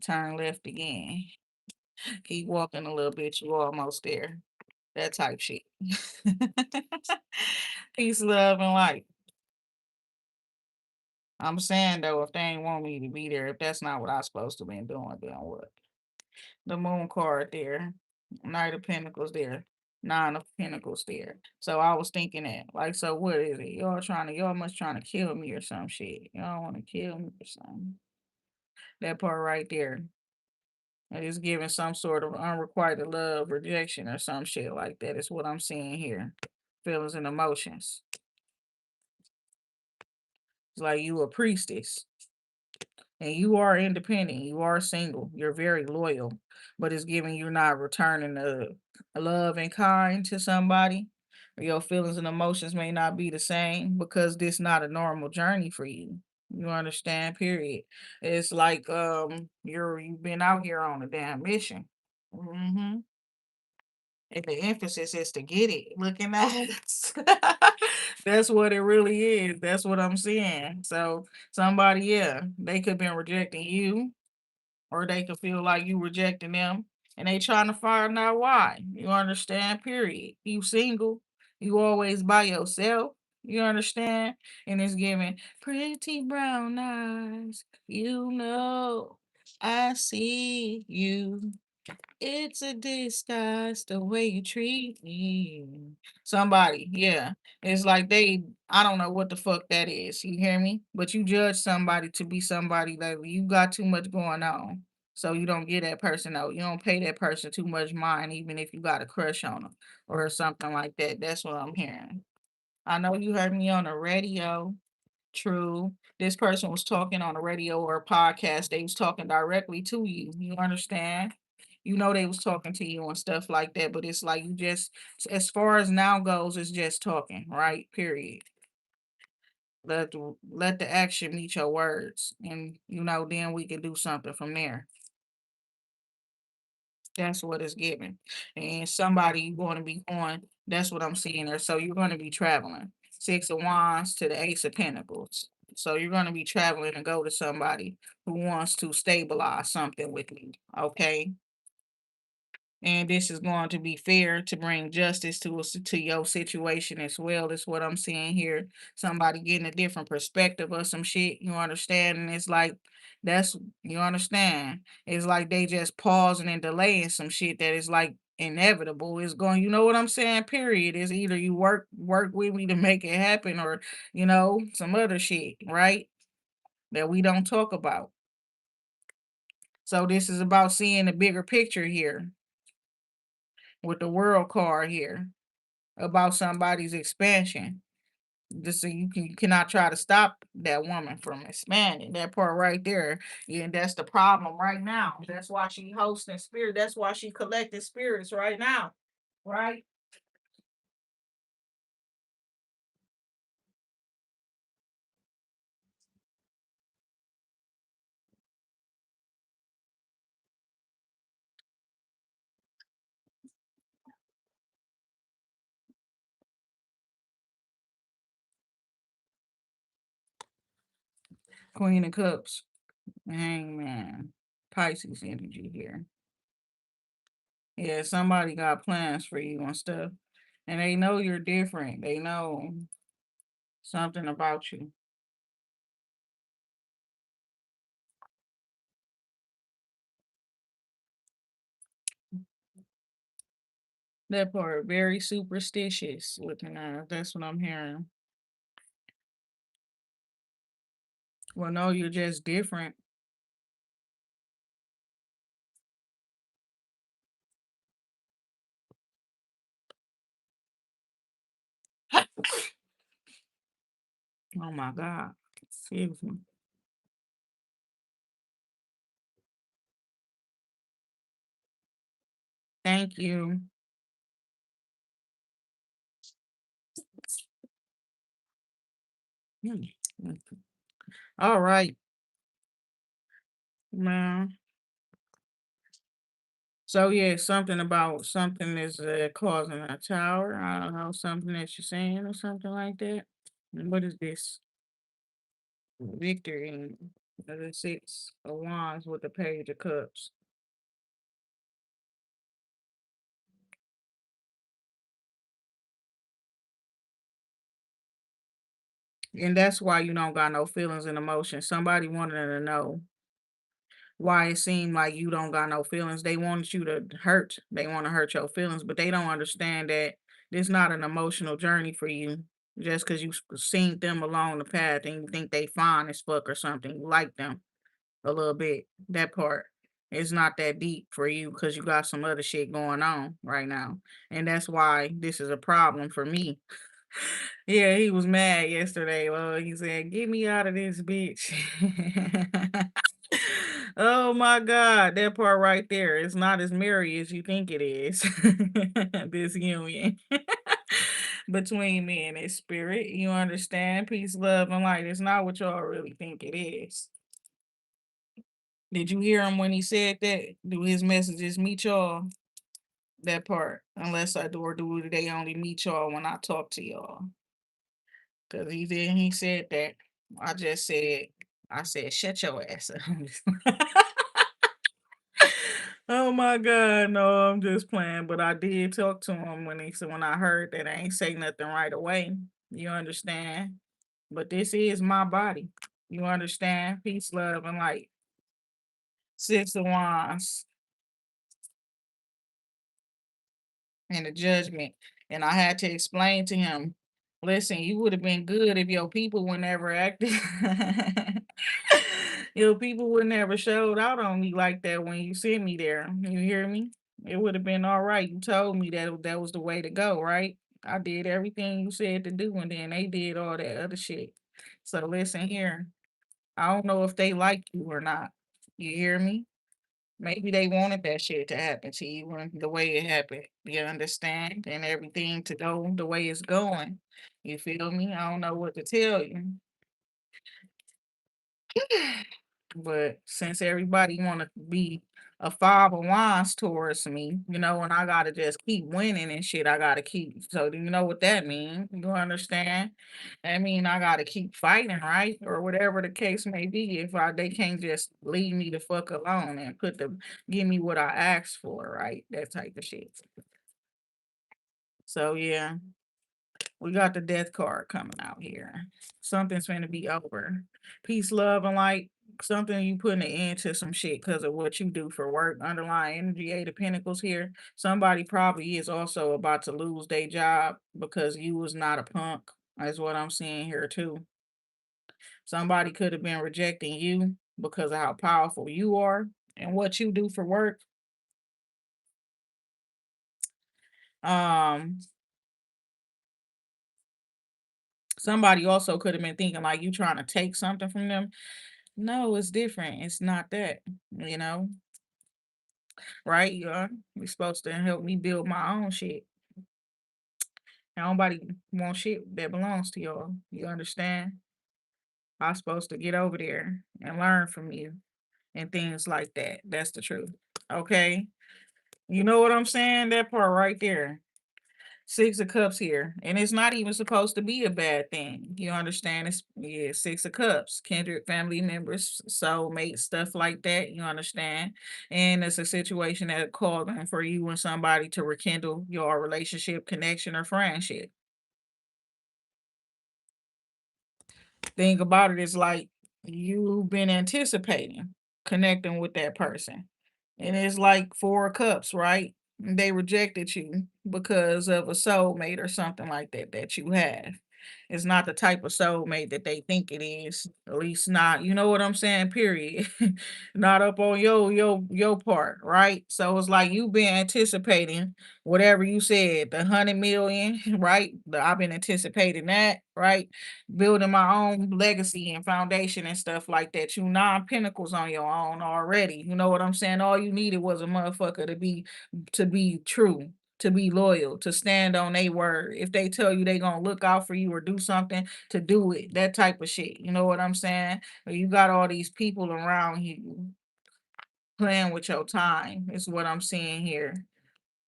Turn left again. Keep walking a little bit, you almost there. That type shit. Peace, love, and light. I'm saying though, if they ain't want me to be there, if that's not what I supposed to been doing, then what? The moon card there, Knight of Pentacles there, Nine of Pentacles there. So I was thinking that, like, so what is it? Y'all must trying to kill me or some shit. Y'all want to kill me or something. That part right there. It is giving some sort of unrequited love, rejection, or some shit like that. Is what I'm seeing here. Feelings and emotions. It's like you a priestess. And you are independent, you are single, you're very loyal, but it's giving you not returning the love and kind to somebody. Your feelings and emotions may not be the same because this not a normal journey for you. You understand? Period. It's like you've been out here on a damn mission. hmm And the emphasis is to get it. Looking at it. That's what it really is. That's what I'm seeing. So somebody, yeah, they could been rejecting you, or they could feel like you rejecting them, and they trying to find out why. You understand? Period. You single. You always by yourself. You understand? And it's giving pretty brown eyes. I see you. It's a disguise the way you treat me. Somebody, yeah. It's like I don't know what the fuck that is. You hear me? But you judge somebody to be somebody that you got too much going on. So you don't get that person out. You don't pay that person too much mind, even if you got a crush on them or something like that. That's what I'm hearing. I know you heard me on the radio. True. This person was talking on the radio or a podcast. They was talking directly to you. You understand? You know they was talking to you and stuff like that, but it's like you just as far as now goes, it's just talking, right? Period. Let the action meet your words. And then we can do something from there. That's what it's giving. And somebody you're going to be going, that's what I'm seeing there. So you're going to be traveling. Six of Wands to the Ace of Pentacles. So you're going to be traveling and go to somebody who wants to stabilize something with you. Okay. And this is going to be fair to bring justice to your situation as well. Is what I'm seeing here. Somebody getting a different perspective of some shit. You understand? And it's like that's you understand. It's like they just pausing and delaying some shit that is like inevitable. It's going, you know what I'm saying? Period. It's either you work with me to make it happen or, some other shit, right? That we don't talk about. So this is about seeing the bigger picture here with the world card here about somebody's expansion. Just so you cannot try to stop that woman from expanding. That part right there. Yeah, that's the problem right now. That's why she hosting spirit. That's why she collecting spirits right now. Right? Queen of Cups. Hangman. Pisces energy here. Yeah, somebody got plans for you and stuff. And they know you're different. They know something about you. That part, very superstitious looking at. That's what I'm hearing. Well, no, you're just different. Oh my God. Excuse me. Thank you. Hmm. All right, man. So yeah, something about something is causing a tower. I don't know, something that you're saying or something like that. And what is this? Victory. The six of wands with the page of cups. And that's why you don't got no feelings and emotions. Somebody wanted to know why it seemed like you don't got no feelings. They want you to hurt. They want to hurt your feelings, but they don't understand that this not an emotional journey for you. Just because you seen them along the path and you think they fine as fuck or something, you like them a little bit. That part is not that deep for you because you got some other shit going on right now, and that's why this is a problem for me. Yeah, he was mad yesterday. Well, he said, "Get me out of this bitch." Oh my God, that part right there is not as merry as you think it is. This union between me and his spirit. You understand? Peace, love, and light. It's not what y'all really think it is. Did you hear him when he said that? Do his messages meet y'all? That part. Unless I do, or do they only meet y'all when I talk to y'all? Because he said that. I just said, I said, shut your ass up. Oh my God, no, I'm just playing. But I did talk to him when he said when I heard that I ain't say nothing right away. You understand? But this is my body. You understand? Peace, love, and light. Six of Wands and the judgment. And I had to explain to him, listen, you would have been good if your people would never acted. Your people would never showed out on me like that when you sent me there. You hear me? It would have been all right. You told me that that was the way to go, right? I did everything you said to do, and then they did all that other shit. So listen here. I don't know if they like you or not. You hear me? Maybe they wanted that shit to happen to you and the way it happened. You understand? And everything to go the way it's going. You feel me? I don't know what to tell you. But since everybody want to be a five of wands towards me, and I gotta just keep winning and shit, I gotta keep. So do you know what that means? You understand? I mean, I gotta keep fighting, right? Or whatever the case may be. If they can't just leave me the fuck alone and give me what I asked for, right? That type of shit. So yeah, We got the death card coming out here. Something's gonna be over. Peace, love, and light. Something you putting an end to some shit because of what you do for work. Underlying energy, Eight of Pentacles here. Somebody probably is also about to lose their job because you was not a punk. That's what I'm seeing here too. Somebody could have been rejecting you because of how powerful you are and what you do for work. Um, Somebody also could have been thinking like you trying to take something from them. No, it's different. It's not that, you know, right? You're supposed to help me build my own shit. Nobody want shit that belongs to y'all. You understand? I'm supposed to get over there and learn from you and things like that. That's the truth. Okay. You know what I'm saying? That part right there. Six of Cups here, and it's not even supposed to be a bad thing. You understand? It's yeah, Six of Cups, kindred family members, soulmates, stuff like that. You understand? And it's a situation that called on for you and somebody to rekindle your relationship, connection, or friendship. Thing about it is like you've been anticipating connecting with that person. And it's like Four of Cups, right? They rejected you because of a soulmate or something like that that you have. It's not the type of soulmate that they think it is. At least not, you know what I'm saying? Period. Not up on your part, right? So it's like you've been anticipating whatever you said, the 100 million, right? I've been anticipating that, right? Building my own legacy and foundation and stuff like that. You 9 pentacles on your own already. You know what I'm saying? All you needed was a motherfucker to be true, to be loyal, to stand on their word. If they tell you they gonna look out for you or do something, to do it. That type of shit. You know what I'm saying? But you got all these people around you playing with your time, is what I'm seeing here.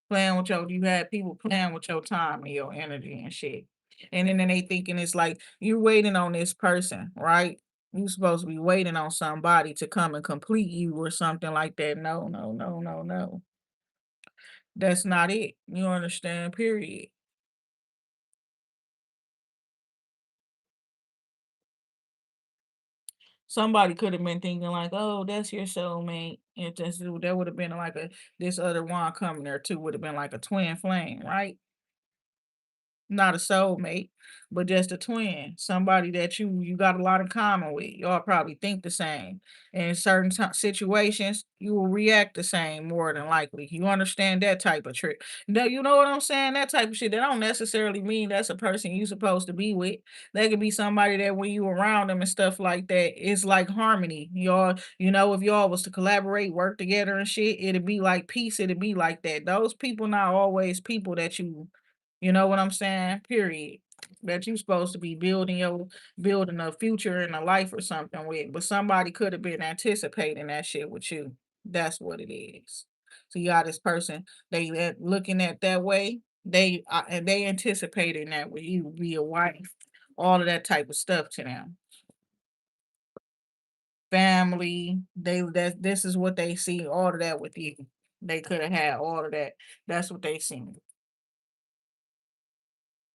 Playing with you had people playing with your time and your energy and shit. And then they thinking it's like you waiting on this person, right? You supposed to be waiting on somebody to come and complete you or something like that. No, no, no, no, no. That's not it. You understand? Period. Somebody could have been thinking like, "Oh, that's your soulmate." If that would have been like a this other one coming there too would have been like a twin flame, right? Not a soulmate, but just a twin, somebody that you got a lot in common with. Y'all probably think the same. In certain situations, you will react the same more than likely. You understand that type of trick? No, you know what I'm saying? That type of shit. That don't necessarily mean that's a person you supposed to be with. That could be somebody that when you around them and stuff like that, it's like harmony. Y'all, if y'all was to collaborate, work together and shit, it'd be like peace. It'd be like that. Those people not always people that you know what I'm saying? Period. That you supposed to be building a future and a life or something with, but somebody could have been anticipating that shit with you. That's what it is. So you got this person looking at that way. And they anticipating that with you be a wife, all of that type of stuff to them. Family, that this is what they see. All of that with you. They could have had all of that. That's what they seen.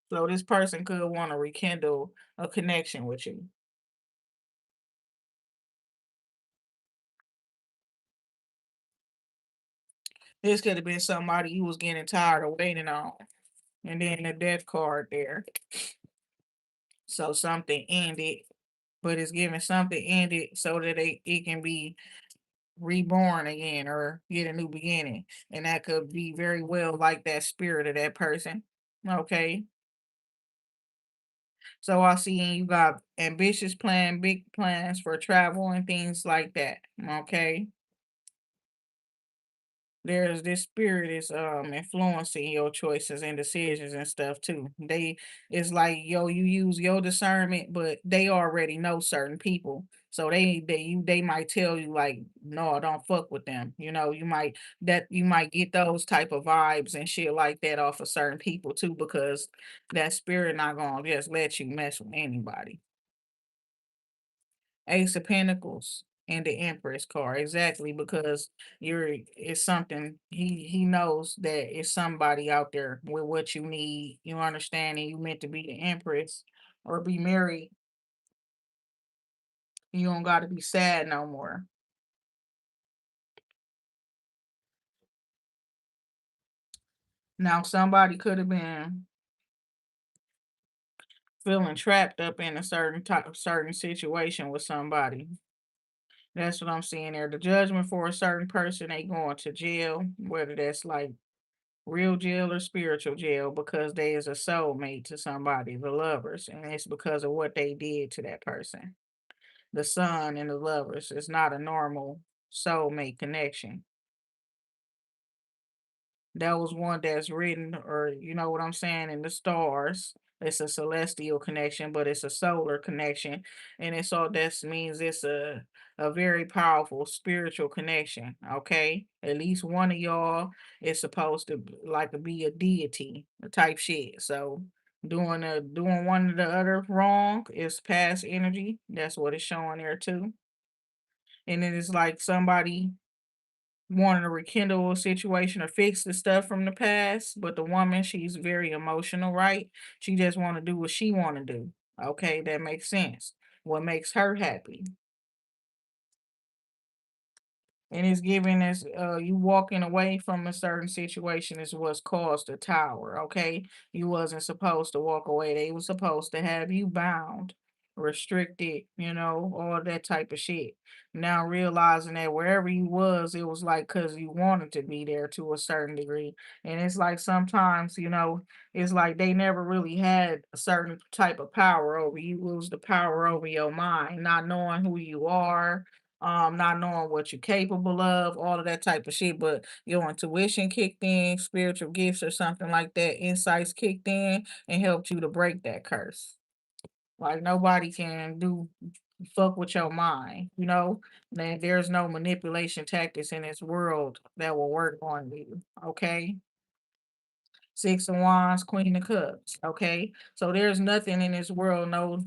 So this person could want to rekindle a connection with you. This could have been somebody you was getting tired of waiting on. And then the death card there. So something ended, but it's giving something ended so that it can be reborn again or get a new beginning. And that could be very well like that spirit of that person. Okay. So I see you got ambitious plan, big plans for travel and things like that. Okay. There's this spirit is influencing your choices and decisions and stuff too. It's like you use your discernment, but they already know certain people. So they might tell you like, no, don't fuck with them. You might get those type of vibes and shit like that off of certain people too, because that spirit not gonna just let you mess with anybody. Ace of Pentacles. And the Empress card, exactly, because it's something he knows that it's somebody out there with what you need. You understand, and you meant to be the Empress or be married. You don't got to be sad no more. Now, somebody could have been feeling trapped up in a certain situation with somebody. That's what I'm seeing there. The judgment for a certain person, they going to jail, whether that's like real jail or spiritual jail, because they is a soulmate to somebody, the lovers, and it's because of what they did to that person. The son and the lovers is not a normal soulmate connection. That was one that's written, or you know what I'm saying, in the stars. It's a celestial connection, but it's a solar connection, and it's all that means it's a very powerful spiritual connection. Okay, at least one of y'all is supposed to like to be a deity type shit. So doing one or the other wrong is past energy. That's what it's showing there too, and it is like somebody wanting to rekindle a situation or fix the stuff from the past, but the woman, she's very emotional, right? She just want to do what she want to do. Okay, that makes sense. What makes her happy. And it's giving us you walking away from a certain situation is what's caused the tower. Okay, you wasn't supposed to walk away. They was supposed to have you bound, restricted, all that type of shit. Now realizing that wherever you was, it was like because you wanted to be there to a certain degree. And it's like sometimes, it's like they never really had a certain type of power over you. It was the power over your mind, not knowing who you are, not knowing what you're capable of, all of that type of shit. But your intuition kicked in, spiritual gifts or something like that, insights kicked in and helped you to break that curse. Like nobody can do fuck with your mind, there's no manipulation tactics in this world that will work on you. Okay. Six of Wands, Queen of Cups. Okay. So there's nothing in this world, no,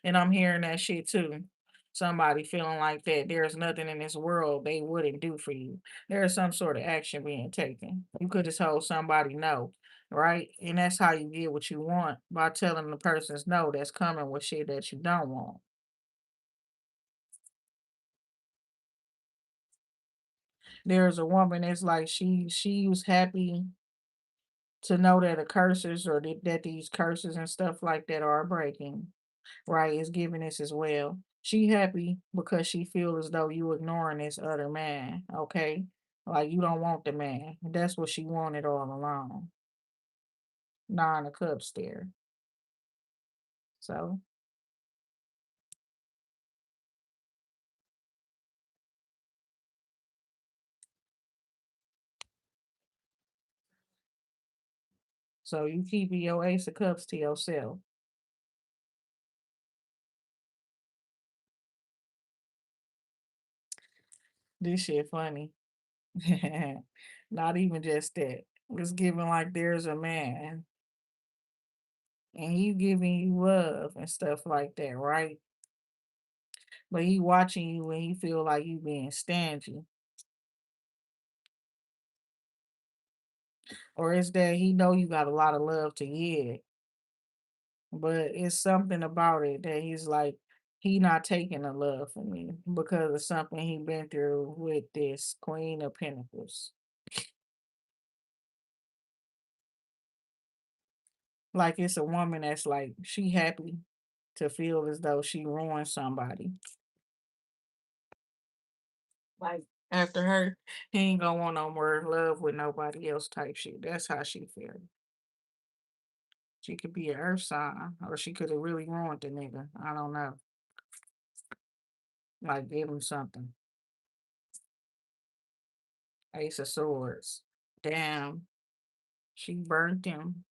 and I'm hearing that shit too. Somebody feeling like that. There's nothing in this world they wouldn't do for you. There's some sort of action being taken. You could just hold somebody no, right? And that's how you get what you want by telling the person's no that's coming with shit that you don't want. There's a woman that's like she was happy to know that the curses or that these curses and stuff like that are breaking, right? Is giving this as well. She happy because she feel as though you ignoring this other man, okay? Like you don't want the man. That's what she wanted all along. Nine of Cups there. So, so you keeping your Ace of Cups to yourself. This shit funny. Not even just that. It's giving like there's a man and he giving you love and stuff like that, right? But he watching you and he feel like you being stingy. Or it's that he know you got a lot of love to give, but it's something about it that he's like, he not taking the love from you because of something he been through with this Queen of Pentacles. Like it's a woman that's like, she happy to feel as though she ruined somebody. Like after her, he ain't gonna want no more love with nobody else type shit. That's how she feel. She could be an earth sign, or she could have really ruined the nigga. I don't know. Like give him something. Ace of Swords. Damn, she burnt him,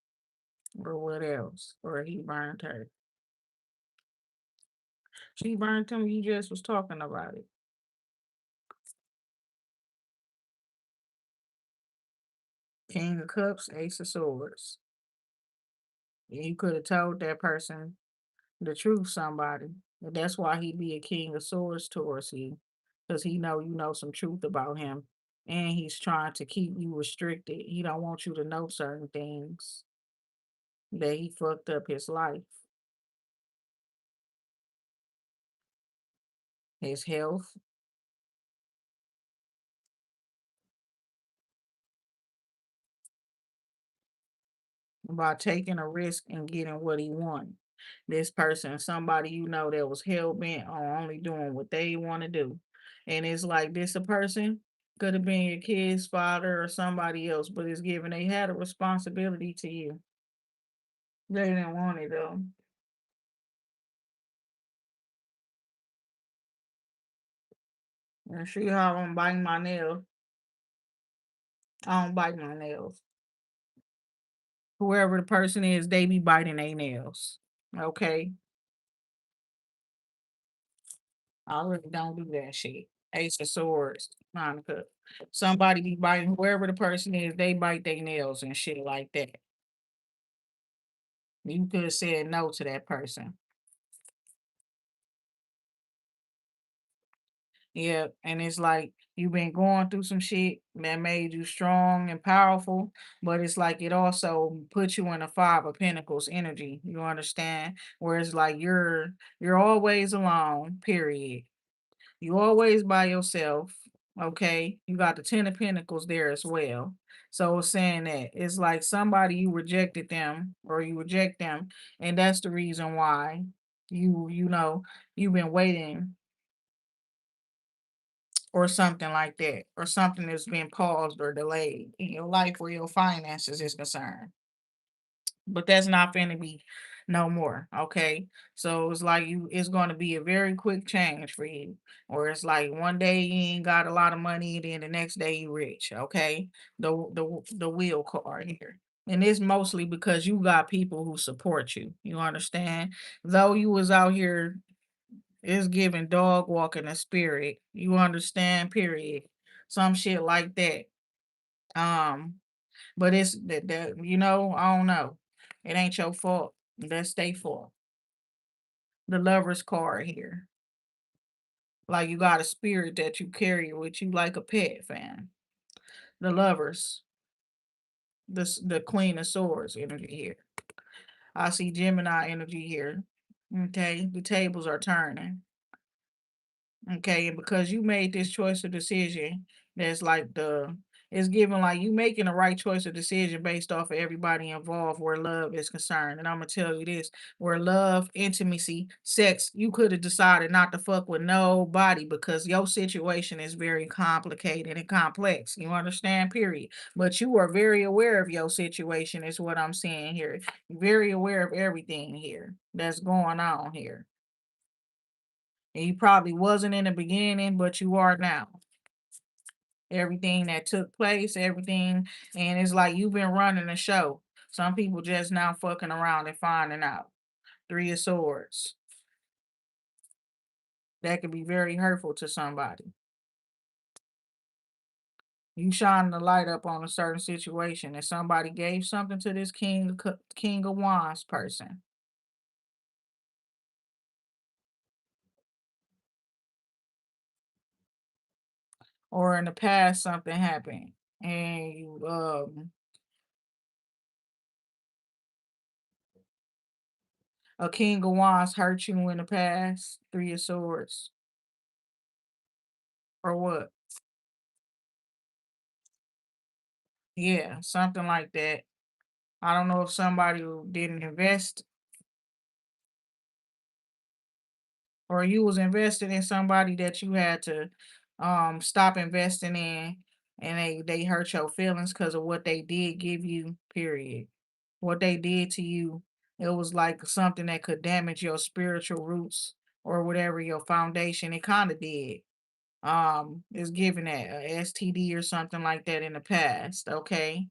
or what else? Or he burnt her. She burnt him. You just was talking about it. King of Cups, Ace of Swords. You could have told that person the truth, somebody. But that's why he be a king of swords towards you. Because he know you know some truth about him. And he's trying to keep you restricted. He don't want you to know certain things that he fucked up his life, his health, by taking a risk and getting what he wanted. This person, somebody you know that was hell bent on only doing what they want to do. And it's like this a person could have been your kid's father or somebody else, but it's given they had a responsibility to you. They didn't want it though. And see how I'm biting my nails. I don't bite my nails. Whoever the person is, they be biting their nails. Okay. I really don't do that shit. Ace of Swords, Monica. Somebody be biting whoever the person is, they bite their nails and shit like that. You could have said no to that person. Yeah, and it's like you've been going through some shit that made you strong and powerful, but it's like it also puts you in a five of pentacles energy. You understand? Where it's like you're always alone, period. You always by yourself. Okay. You got the 10 of pentacles there as well. So it's saying that it's like somebody you rejected them or you reject them, and that's the reason why you know you've been waiting or something like that, or something that's been paused or delayed in your life where your finances is concerned. But that's not going to be no more. Okay. So it's like it's going to be a very quick change for you. Or it's like one day you ain't got a lot of money, then the next day you rich. Okay. The wheel card here. And it's mostly because you got people who support you. You understand? Though you was out here, it's giving dog walking a spirit. You understand, period. Some shit like that. Um, but it's that I don't know. It ain't your fault. That's their fault. The lover's card here. Like you got a spirit that you carry with you like a pet, fam. The lovers, the Queen of Swords energy here. I see Gemini energy here. Okay, the tables are turning. Okay, and because you made this choice or decision, that's like it's given like you making the right choice or decision based off of everybody involved where love is concerned. And I'm gonna tell you this, where love, intimacy, sex, you could have decided not to fuck with nobody because your situation is very complicated and complex. You understand, period. But you are very aware of your situation, is what I'm saying here. Very aware of everything here that's going on here. And you probably wasn't in the beginning, but you are now. Everything that took place, everything, and it's like you've been running the show. Some people just now fucking around and finding out. Three of Swords. That could be very hurtful to somebody. You shining the light up on a certain situation, and somebody gave something to this King of Wands person, or in the past something happened, and a King of Wands hurt you in the past. Three of Swords, or what? Yeah, something like that. I don't know if somebody who didn't invest or you was invested in somebody that you had to stop investing in, and they hurt your feelings because of what they did give you, period. What they did to you, it was like something that could damage your spiritual roots or whatever your foundation. It kind of did. Is given that a STD or something like that in the past. Okay,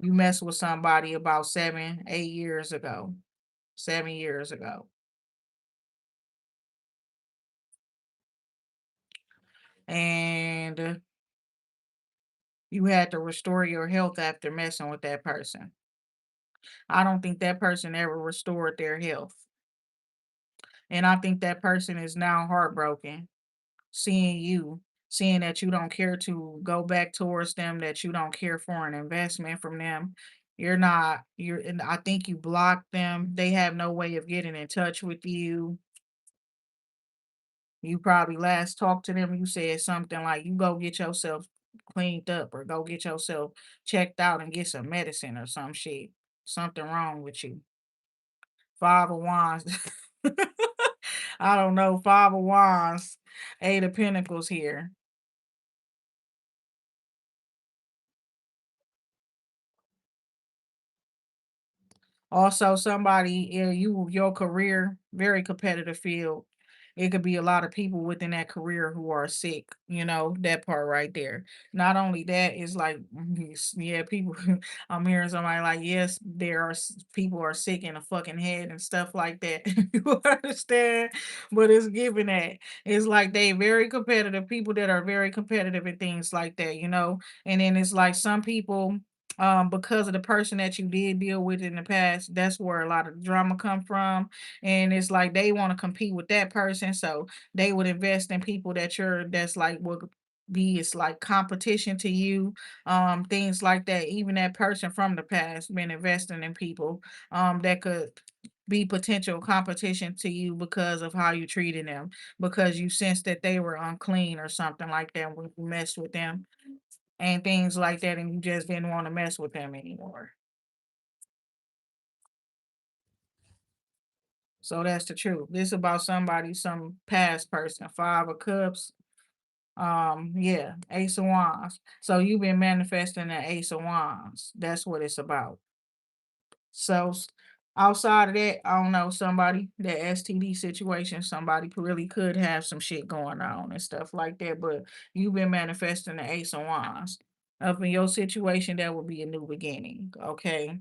you messed with somebody about 7, 8 years ago, 7 years ago, and you had to restore your health after messing with that person. I don't think that person ever restored their health. And I think that person is now heartbroken seeing you, seeing that you don't care to go back towards them, that you don't care for an investment from them. And I think you blocked them. They have no way of getting in touch with you. You probably last talked to them, you said something like, you go get yourself cleaned up or go get yourself checked out and get some medicine or some shit. Something wrong with you. Five of Wands. I don't know. Five of Wands. Eight of Pentacles here. Also, somebody in your career, very competitive field. It could be a lot of people within that career who are sick, that part right there. Not only that, it's like, yeah, people, I'm hearing somebody like, yes, people are sick in the fucking head and stuff like that. You understand? But it's given that. It's like they very competitive, people that are very competitive and things like that. And then it's like some people because of the person that you did deal with in the past, that's where a lot of drama come from. And it's like they want to compete with that person, so they would invest in people that's like would be it's like competition to you, things like that. Even that person from the past been investing in people that could be potential competition to you because of how you treated them, because you sensed that they were unclean or something like that when you messed with them and things like that, and you just didn't want to mess with them anymore. So that's the truth. This about somebody, some past person. Five of Cups. Yeah, Ace of Wands. So you've been manifesting the Ace of Wands. That's what it's about. So outside of that, I don't know, somebody, that STD situation, somebody really could have some shit going on and stuff like that. But you've been manifesting the Ace of Wands. Up in your situation, that would be a new beginning. Okay.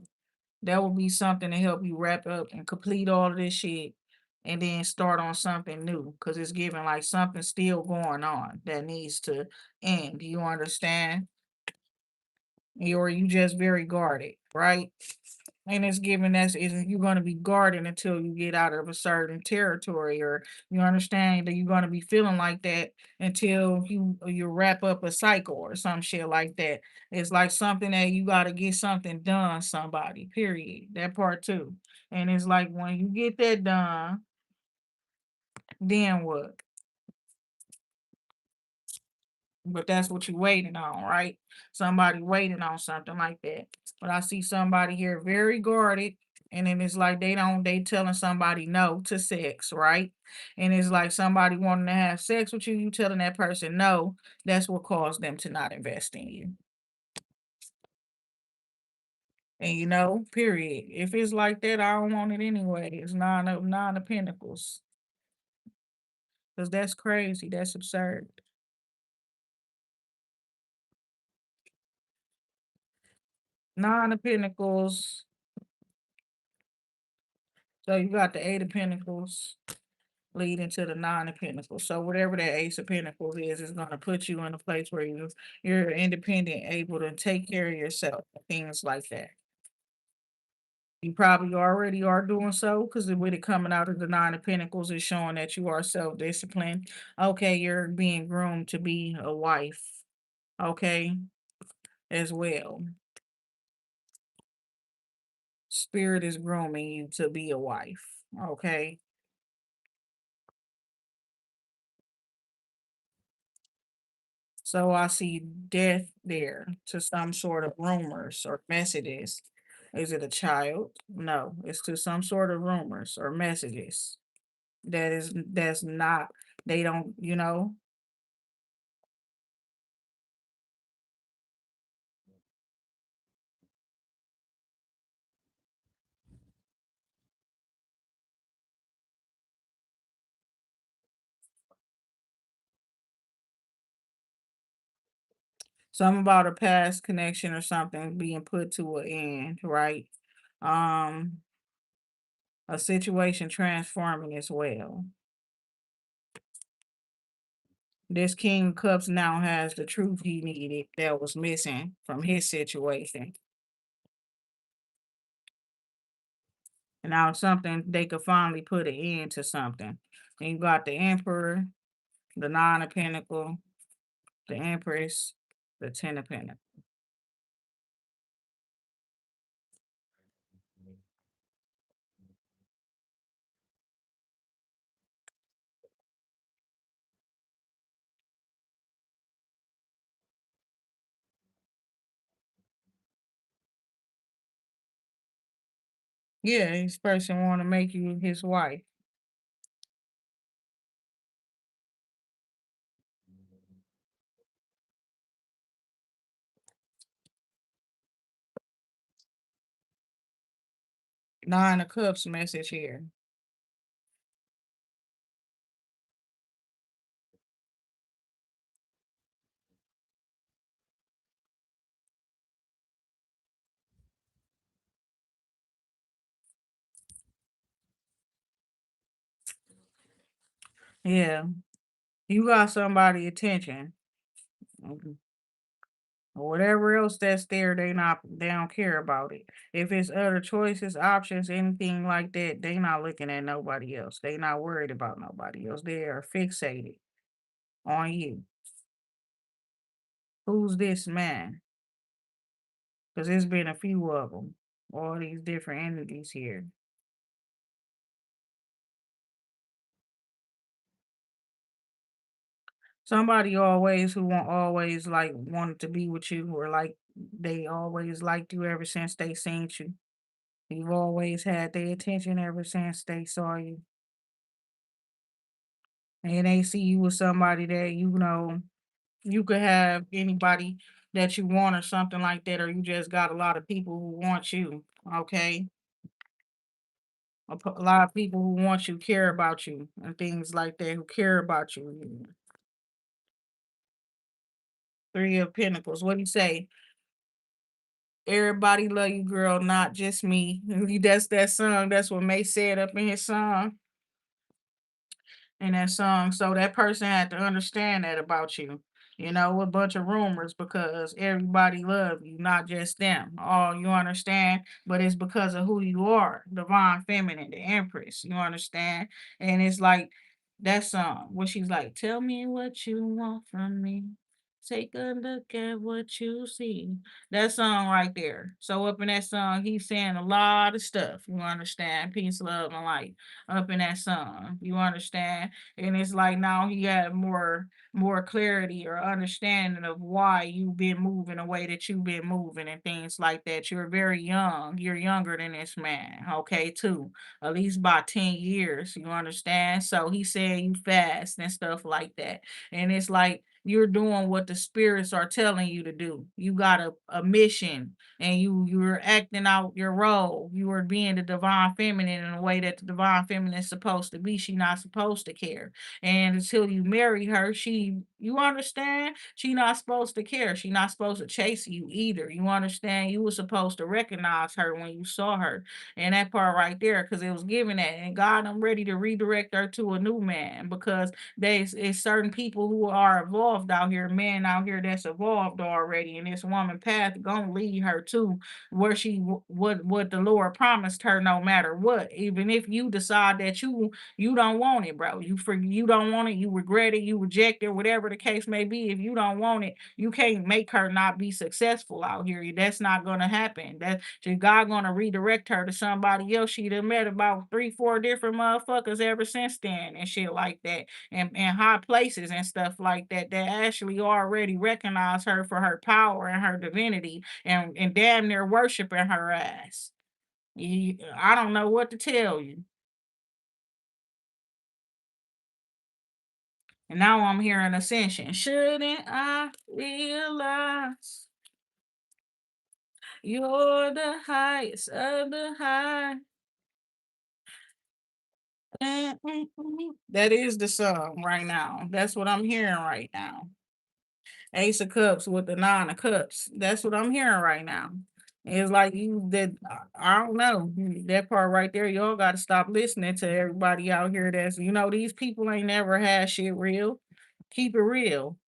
That would be something to help you wrap up and complete all of this shit and then start on something new. Cause it's giving like something still going on that needs to end. You understand? Or you just very guarded, right? And it's given that's is you're gonna be guarded until you get out of a certain territory, or you understand that you're gonna be feeling like that until you wrap up a cycle or some shit like that. It's like something that you gotta get something done, somebody, period. That part too. And it's like when you get that done, then what? But that's what you waiting on, right? Somebody waiting on something like that. But I see somebody here very guarded, and then it's like they telling somebody no to sex, right? And it's like somebody wanting to have sex with you, you telling that person no. That's what caused them to not invest in you. And period. If it's like that, I don't want it anyway. It's nine of pentacles. Because that's crazy. That's absurd. Nine of pentacles. So you got the eight of pentacles leading to the nine of pentacles. So whatever that ace of pentacles is going to put you in a place where you're independent, able to take care of yourself, things like that. You probably already are doing so because with it coming out of the nine of pentacles is showing that you are self-disciplined. Okay, you're being groomed to be a wife. Okay, as well. Spirit is grooming you to be a wife. Okay. So I see death there to some sort of rumors or messages. Is it a child? No, it's to some sort of rumors or messages that's not they don't, something about a past connection or something being put to an end, right? Um, a situation transforming as well. This King of Cups now has the truth he needed that was missing from his situation. Now something they could finally put an end to something. And you got the Emperor, the Nine of Pentacle, the Empress, the Ten of Pentacles. Yeah, this person want to make you his wife. Nine of Cups message here. Yeah, you got somebody attention. Mhm. Or whatever else that's there, they don't care about it. If it's other choices, options, anything like that, they not looking at nobody else. They not worried about nobody else. They are fixated on you. Who's this man? Because there's been a few of them. All these different entities here. Somebody always who want always like wanted to be with you, or like they always liked you ever since they seen you. You've always had their attention ever since they saw you. And they see you with somebody that you could have anybody that you want or something like that, or you just got a lot of people who want you. Okay. A lot of people who want you, care about you, and things like that, who care about you. Three of Pentacles. What do you say? Everybody love you, girl, not just me. That's that song. That's what May said up in his song. In that song. So that person had to understand that about you. A bunch of rumors because everybody love you, not just them. Oh, you understand? But it's because of who you are, divine feminine, the empress. You understand? And it's like that song where she's like, tell me what you want from me. Take a look at what you see. That song right there. So up in that song, he's saying a lot of stuff. You understand? Peace, love, and light. Up in that song. You understand? And it's like now he had more clarity or understanding of why you've been moving the way that you've been moving and things like that. You're very young. You're younger than this man, okay, too. At least by 10 years, you understand? So he's saying you fast and stuff like that. And it's like you're doing what the spirits are telling you to do. You got a mission and you're acting out your role. You are being the divine feminine in a way that the divine feminine is supposed to be. She not supposed to care. And until you marry her, you understand? She not supposed to care. She not supposed to chase you either. You understand? You were supposed to recognize her when you saw her. And that part right there, because it was given that. And God, I'm ready to redirect her to a new man because there's it's certain people who are evolved out here, men out here that's evolved already. And this woman path gonna lead her to where what the Lord promised her no matter what. Even if you decide that you don't want it, bro. You don't want it, you regret it, you reject it, whatever the case may be. If you don't want it, you can't make her not be successful out here. That's not gonna happen. God gonna redirect her to somebody else. She done met about 3, 4 different motherfuckers ever since then and shit like that. And high places and stuff like that that actually already recognize her for her power and her divinity and damn near worshiping her ass. I don't know what to tell you. And now I'm hearing Ascension. Shouldn't I realize you're the highest of the high? That is the song right now. That's what I'm hearing right now. Ace of Cups with the Nine of Cups. That's what I'm hearing right now. It's like you that I don't know that part right there. Y'all got to stop listening to everybody out here. These people ain't never had shit real. Keep it real.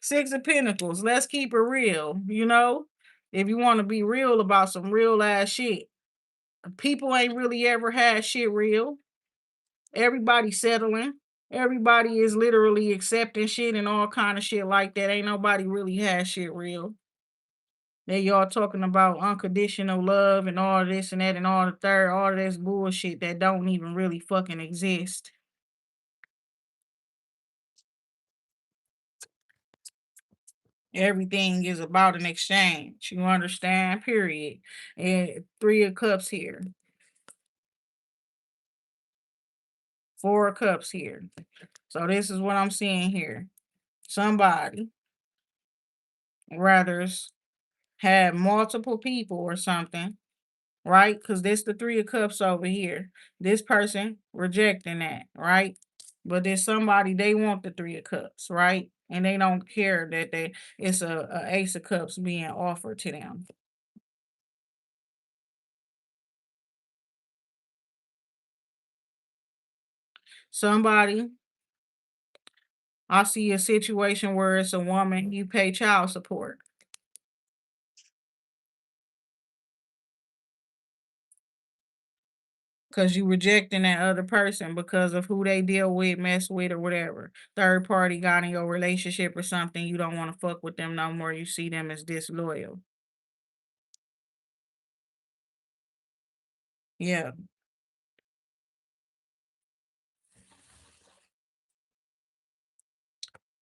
Six of Pentacles. Let's keep it real. If you want to be real about some real ass shit, People ain't really ever had shit real. Everybody settling. Everybody is literally accepting shit and all kind of shit like that. Ain't nobody really had shit real. They y'all talking about unconditional love and all this and that and all the third, all this bullshit that don't even really fucking exist. Everything is about an exchange. You understand? Period. And three of cups here, four of cups here. So this is what I'm seeing here. Somebody rather have multiple people or something, right? Because this the three of cups over here. This person rejecting that, right? But there's somebody they want the three of cups, right? And they don't care that it's a ace of cups being offered to them. Somebody, I see a situation where it's a woman, you pay child support because you rejecting that other person because of who they deal with, mess with, or whatever. Third party got in your relationship or something, you don't want to fuck with them no more. You see them as disloyal. Yeah.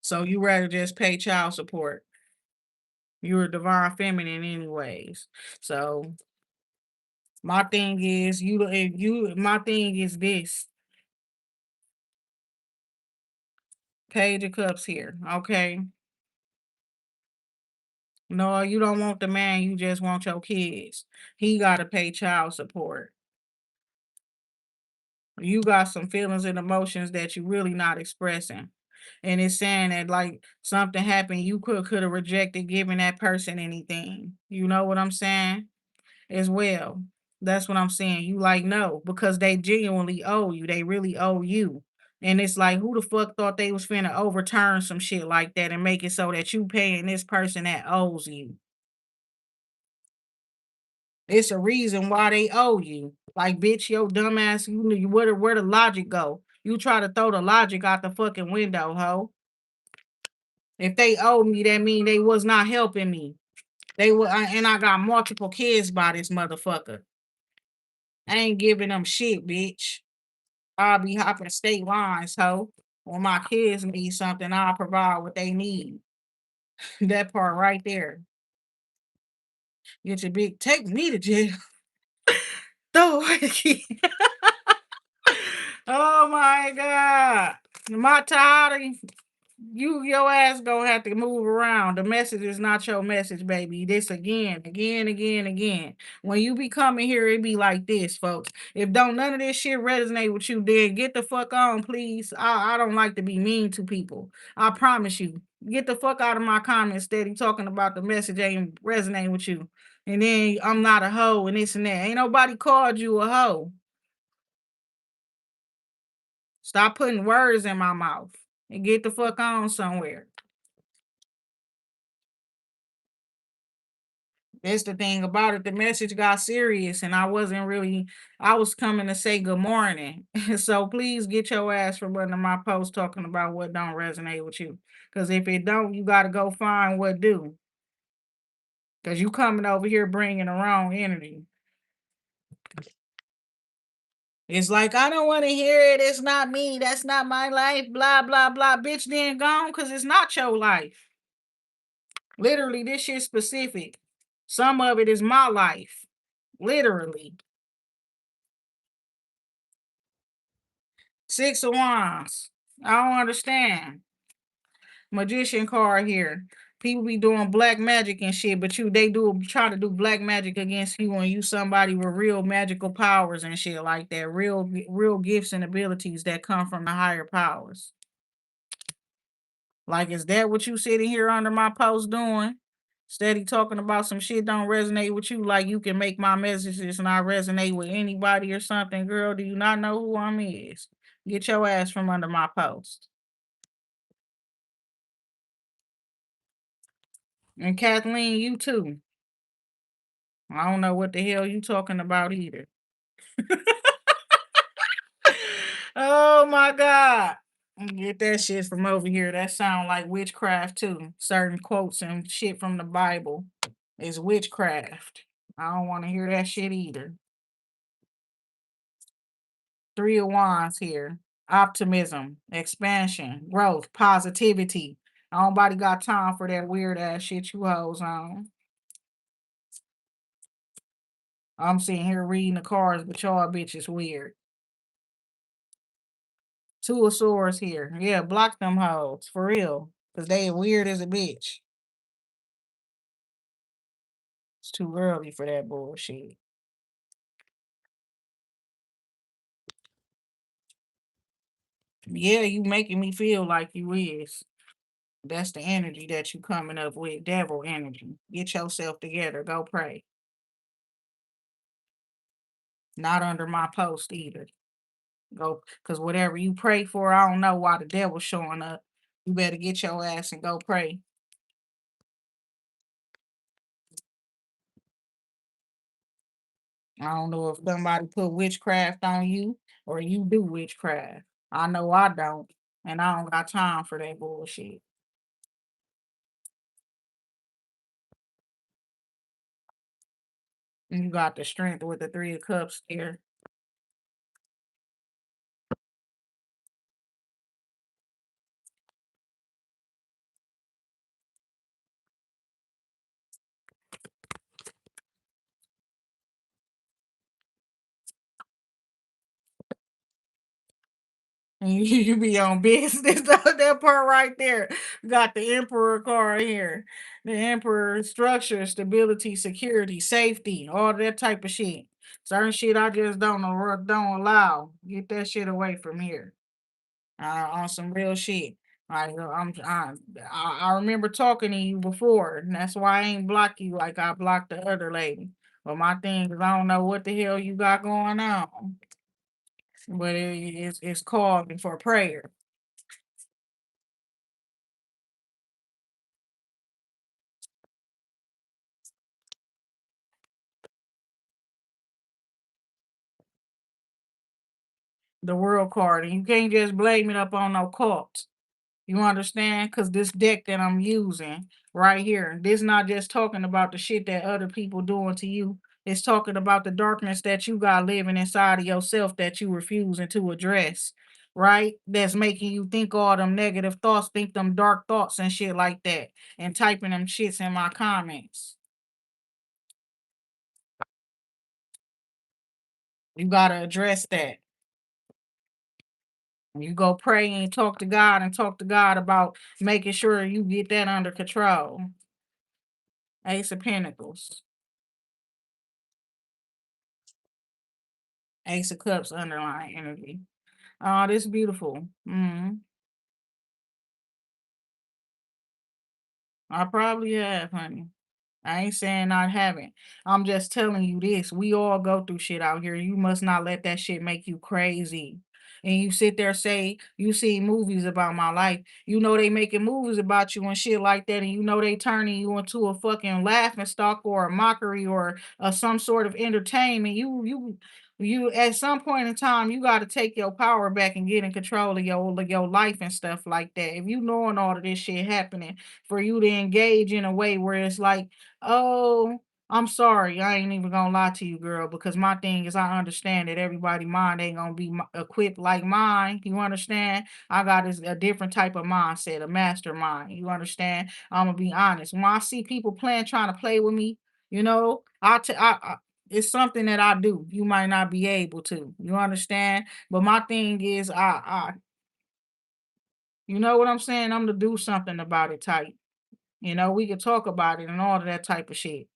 So you rather just pay child support. You're a divine feminine anyways. So my thing is you my thing is this. Page of cups here. Okay. No, you don't want the man, you just want your kids. He gotta pay child support. You got some feelings and emotions that you really not expressing. And it's saying that like something happened, you could have rejected giving that person anything. You know what I'm saying? As well. That's what I'm saying. You like no, because they genuinely owe you. They really owe you. And it's like who the fuck thought they was finna overturn some shit like that and make it so that you paying this person that owes you. It's a reason why they owe you. Like, bitch, your dumb ass, you knew where the logic go. You try to throw the logic out the fucking window, ho. If they owe me, that mean they was not helping me. They were, and I got multiple kids by this motherfucker. I ain't giving them shit, bitch. I'll be hopping state lines, ho. When my kids need something, I'll provide what they need. That part right there. Get your big, take me to jail. Throw away the key. Oh my God. My tired of your ass gonna have to move around. The message is not your message, baby. This again. When you be coming here, it be like this, folks. If don't none of this shit resonate with you, then get the fuck on, please. I don't like to be mean to people. I promise you. Get the fuck out of my comments steady talking about the message ain't resonating with you. And then I'm not a hoe and this and that. Ain't nobody called you a hoe. Stop putting words in my mouth and get the fuck on somewhere. That's the thing about it. The message got serious, and I was coming to say good morning. So please get your ass from under my post talking about what don't resonate with you. Because if it don't, you got to go find what do. Because you coming over here bringing the wrong energy. It's like, I don't want to hear it. It's not me. That's not my life. Blah, blah, blah. Bitch, then gone because it's not your life. Literally, this shit specific. Some of it is my life. Literally. Six of Wands. I don't understand. Magician card here. People be doing black magic and shit, but they do try to do black magic against you and you somebody with real magical powers and shit like that. Real gifts and abilities that come from the higher powers. Like, is that what you sitting here under my post doing? Steady talking about some shit don't resonate with you, like you can make my messages not resonate with anybody or something. Girl, do you not know who I'm is? Get your ass from under my post. And Kathleen, you too. I don't know what the hell you talking about either. Oh my God. Get that shit from over here. That sound like witchcraft too. Certain quotes and shit from the Bible is witchcraft. I don't want to hear that shit either. Three of Wands here. Optimism, expansion, growth, positivity. Nobody got time for that weird ass shit you hoes on. I'm sitting here reading the cards, but y'all bitches weird. Two of Swords here. Yeah, block them hoes. For real. Cause they weird as a bitch. It's too early for that bullshit. Yeah, you making me feel like you is. That's the energy that you coming up with. Devil energy. Get yourself together. Go pray. Not under my post either. Go, cause whatever you pray for, I don't know why the devil's showing up. You better get your ass and go pray. I don't know if somebody put witchcraft on you or you do witchcraft. I know I don't, and I don't got time for that bullshit. And you got the strength with the Three of Cups there. And you be on business. That part right there. Got the Emperor card here. The Emperor structure, stability, security, safety, all that type of shit. Certain shit I just don't allow. Get that shit away from here. On some real shit. Like I remember talking to you before, and that's why I ain't block you like I blocked the other lady. But my thing is, I don't know what the hell you got going on, but it's calling for prayer. The world card, and you can't just blame it up on no cult. You understand? Because this deck that I'm using right here, this not just talking about the shit that other people doing to you. It's talking about the darkness that you got living inside of yourself that you refusing to address, right? That's making you think all them negative thoughts, think them dark thoughts and shit like that, and typing them shits in my comments. You gotta address that. You go pray and talk to God about making sure you get that under control. Ace of Pentacles, Ace of Cups, underlying energy. Oh, this beautiful. I probably have, honey. I ain't saying I haven't. I'm just telling you this. We all go through shit out here. You must not let that shit make you crazy. And you sit there say you see movies about my life. You know they making movies about you and shit like that, and you know they turning you into a fucking laughing stock or a mockery or some sort of entertainment. You at some point in time you got to take your power back and get in control of your life and stuff like that. If you knowing all of this shit happening for you to engage in a way where it's like, oh, I'm sorry. I ain't even gonna lie to you, girl, because my thing is I understand that everybody mind ain't gonna be equipped like mine. You understand? I got a different type of mindset, a mastermind. You understand? I'm gonna be honest. When I see people trying to play with me, it's something that I do. You might not be able to. You understand? But my thing is, you know what I'm saying? I'm to do something about it type. We could talk about it and all of that type of shit.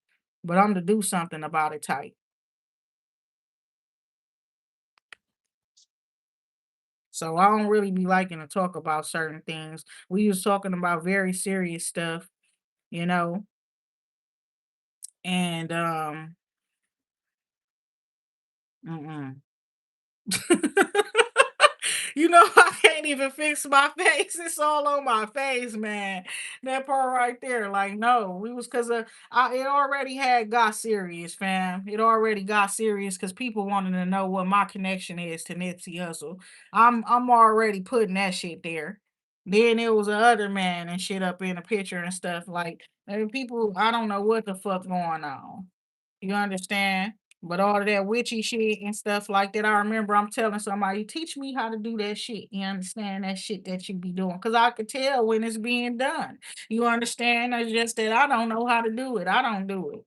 But I'm to do something about it type. So I don't really be liking to talk about certain things. We was talking about very serious stuff, you know, and mm-mm. I can't even fix my face. It's all on my face, man. That part right there. Like, no, we was cause it already had got serious, fam. It already got serious because people wanted to know what my connection is to Nipsey Hussle. I'm already putting that shit there. Then there was a other man and shit up in the picture and stuff. Like, people, I don't know what the fuck going on. You understand? But all of that witchy shit and stuff like that, I remember I'm telling somebody, teach me how to do that shit. You understand that shit that you be doing? Because I could tell when it's being done. You understand? It's just that I don't know how to do it. I don't do it.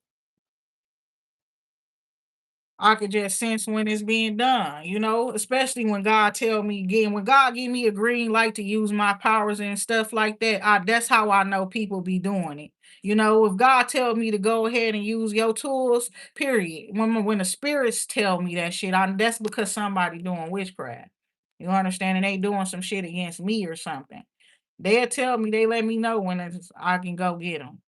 I could just sense when it's being done, especially when God tell me again, when God give me a green light to use my powers and stuff like that, that's how I know people be doing it. If God tell me to go ahead and use your tools, period. When the spirits tell me that shit, that's because somebody doing witchcraft. You understand? And they doing some shit against me or something. They'll tell me, they let me know when I can go get them.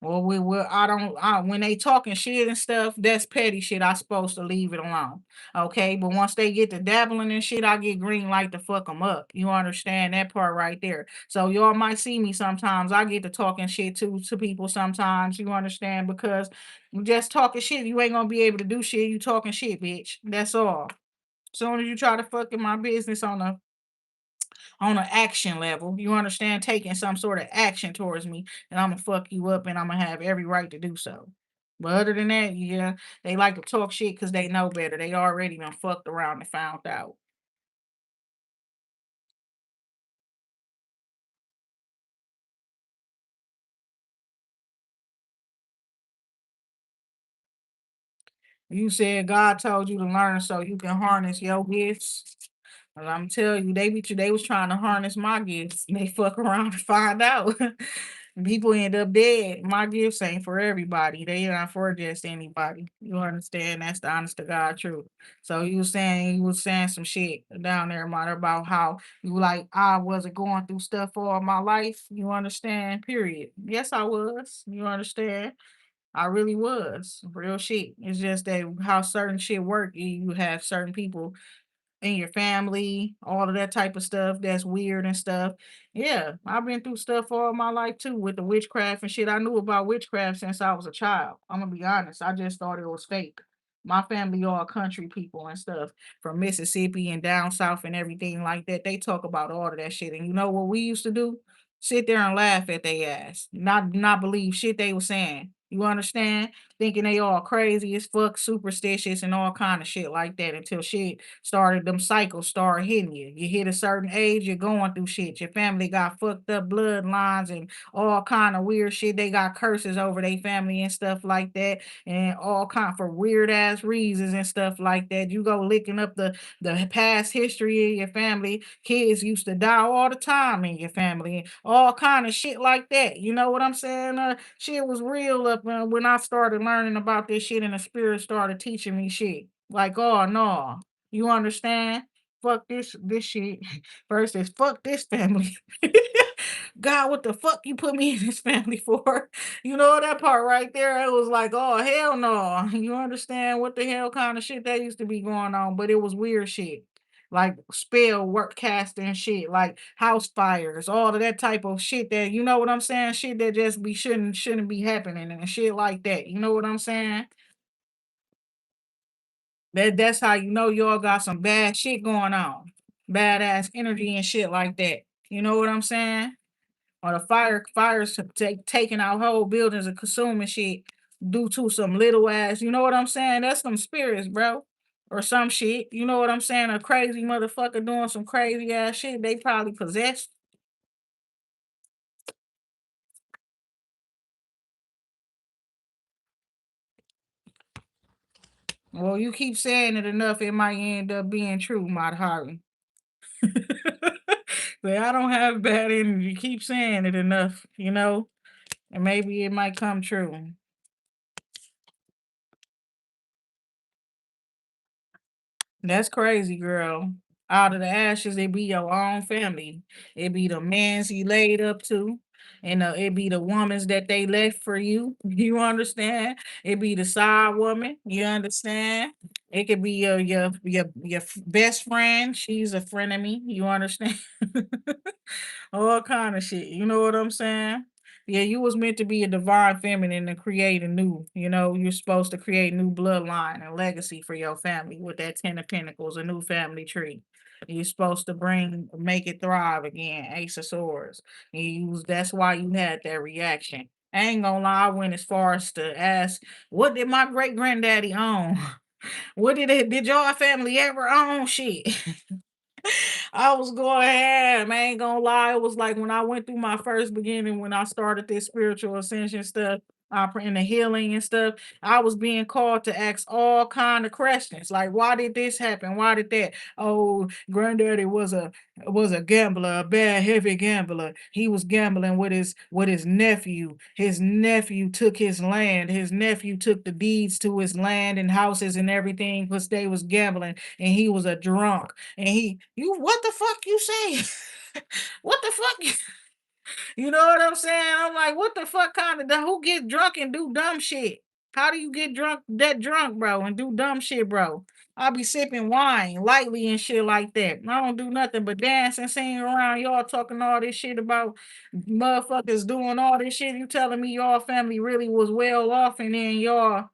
Well, I don't, when they talking shit and stuff, that's petty shit. I supposed to leave it alone. Okay. But once they get to dabbling and shit, I get green light to fuck them up. You understand that part right there. So y'all might see me sometimes. I get to talking shit to people sometimes. You understand? Because you just talking shit, you ain't gonna be able to do shit. You talking shit, bitch. That's all. Soon as you try to fuck in my business on an action level. You understand? Taking some sort of action towards me, and I'm gonna fuck you up, and I'm gonna have every right to do so. But other than that, yeah, they like to talk shit because they know better. They already done fucked around and found out. You said God told you to learn so you can harness your gifts. And I'm telling you, they was trying to harness my gifts. And they fuck around and find out. People end up dead. My gifts ain't for everybody. They not for just anybody. You understand? That's the honest to God truth. So you was saying some shit down there, mother, about how you like I wasn't going through stuff all my life. You understand? Period. Yes, I was. You understand? I really was. Real shit. It's just that how certain shit work, you have certain people in your family, all of that type of stuff that's weird and stuff. Yeah, I've been through stuff all my life too with the witchcraft and shit. I knew about witchcraft since I was a child. I'm gonna be honest. I just thought it was fake. My family all country people and stuff from Mississippi and down south and everything like that. They talk about all of that shit. And you know what we used to do? Sit there and laugh at their ass. Not believe shit they were saying. You understand? Thinking they all crazy as fuck, superstitious and all kind of shit like that until shit started them cycles start hitting you. You hit a certain age, you're going through shit. Your family got fucked up bloodlines and all kind of weird shit. They got curses over their family and stuff like that, and all kind for weird ass reasons and stuff like that. You go licking up the past history of your family. Kids used to die all the time in your family, and all kind of shit like that. You know what I'm saying? Shit was real up when I started learning about this shit, and the spirit started teaching me shit. Like, oh no, you understand? Fuck this shit. First is fuck this family. God, what the fuck you put me in this family for? You know that part right there? It was like, oh hell no. You understand what the hell kind of shit that used to be going on? But it was weird shit. Like spell work casting shit, like house fires, all of that type of shit that you know what I'm saying? Shit that just be shouldn't be happening and shit like that. You know what I'm saying? That's how you know y'all got some bad shit going on. Badass energy and shit like that. You know what I'm saying? Or the fires taking out whole buildings and consuming shit due to some little ass, you know what I'm saying? That's some spirits, bro. Or some shit. You know what I'm saying? A crazy motherfucker doing some crazy ass shit. They probably possessed. Well, you keep saying it enough, it might end up being true, Madhari. But I don't have bad energy. Keep saying it enough, and maybe it might come true. That's crazy, girl. Out of the ashes, it be your own family. It be the mans you laid up to, and it be the womans that they left for you. You understand? It be the side woman. You understand? It could be best friend. She's a friend of me. You understand? All kind of shit. You know what I'm saying? Yeah, you was meant to be a divine feminine and create a new, you're supposed to create new bloodline and legacy for your family with that Ten of Pentacles, a new family tree. You're supposed to make it thrive again, Ace of Swords. That's why you had that reaction. I ain't gonna lie, I went as far as to ask, what did my great granddaddy own? Did your family ever own shit? I was going ham. I ain't gonna lie. It was like when I went through my first beginning, when I started this spiritual ascension stuff, in the healing and stuff. I was being called to ask all kind of questions, like why did this happen? Why did that? Oh, granddaddy was a gambler, a bad heavy gambler. He was gambling with his nephew. His nephew took his land. His nephew took the deeds to his land and houses and everything because they was gambling, and he was a drunk. And you what the fuck you say? What the fuck? You know what I'm saying? I'm like, what the fuck kind of who get drunk and do dumb shit? How do you get drunk, bro, and do dumb shit, bro? I'll be sipping wine lightly and shit like that. I don't do nothing but dance and sing around y'all talking all this shit about motherfuckers doing all this shit. You telling me y'all family really was well off and then you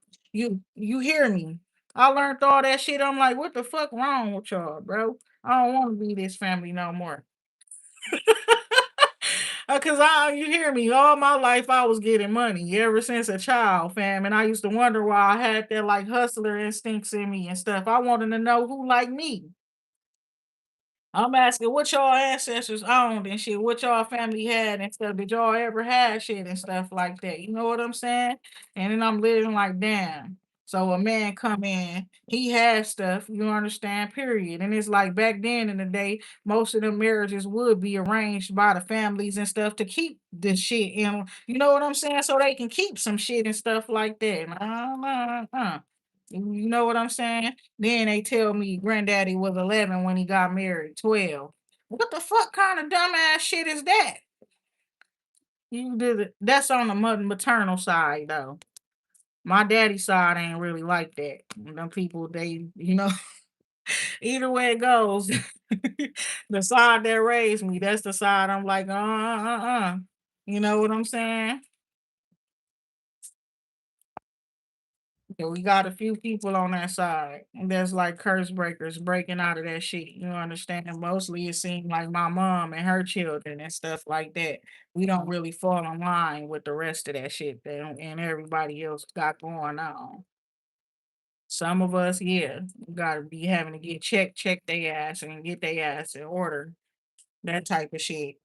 hear me. I learned all that shit. I'm like, what the fuck wrong with y'all, bro? I don't want to be this family no more. Cause you hear me, all my life I was getting money ever since a child, fam. And I used to wonder why I had that like hustler instincts in me and stuff. I wanted to know who like me. I'm asking what y'all ancestors owned and shit, what y'all family had and stuff. Did y'all ever have shit and stuff like that? You know what I'm saying? And then I'm living like, damn. So a man come in, he has stuff, you understand, period. And it's like back then in the day, most of the marriages would be arranged by the families and stuff to keep this shit in, you know what I'm saying? So they can keep some shit and stuff like that. You know what I'm saying? Then they tell me granddaddy was 11 when he got married, 12. What the fuck kind of dumbass shit is that? You did it. That's on the maternal side though. My daddy side ain't really like that. Them people, either way it goes, the side that raised me, that's the side I'm like, You know what I'm saying? Yeah, we got a few people on that side that's like curse breakers breaking out of that shit. You understand? Mostly it seemed like my mom and her children and stuff like that. We don't really fall in line with the rest of that shit that and everybody else got going on. Some of us, yeah, gotta be having to get check their ass and get their ass in order. That type of shit.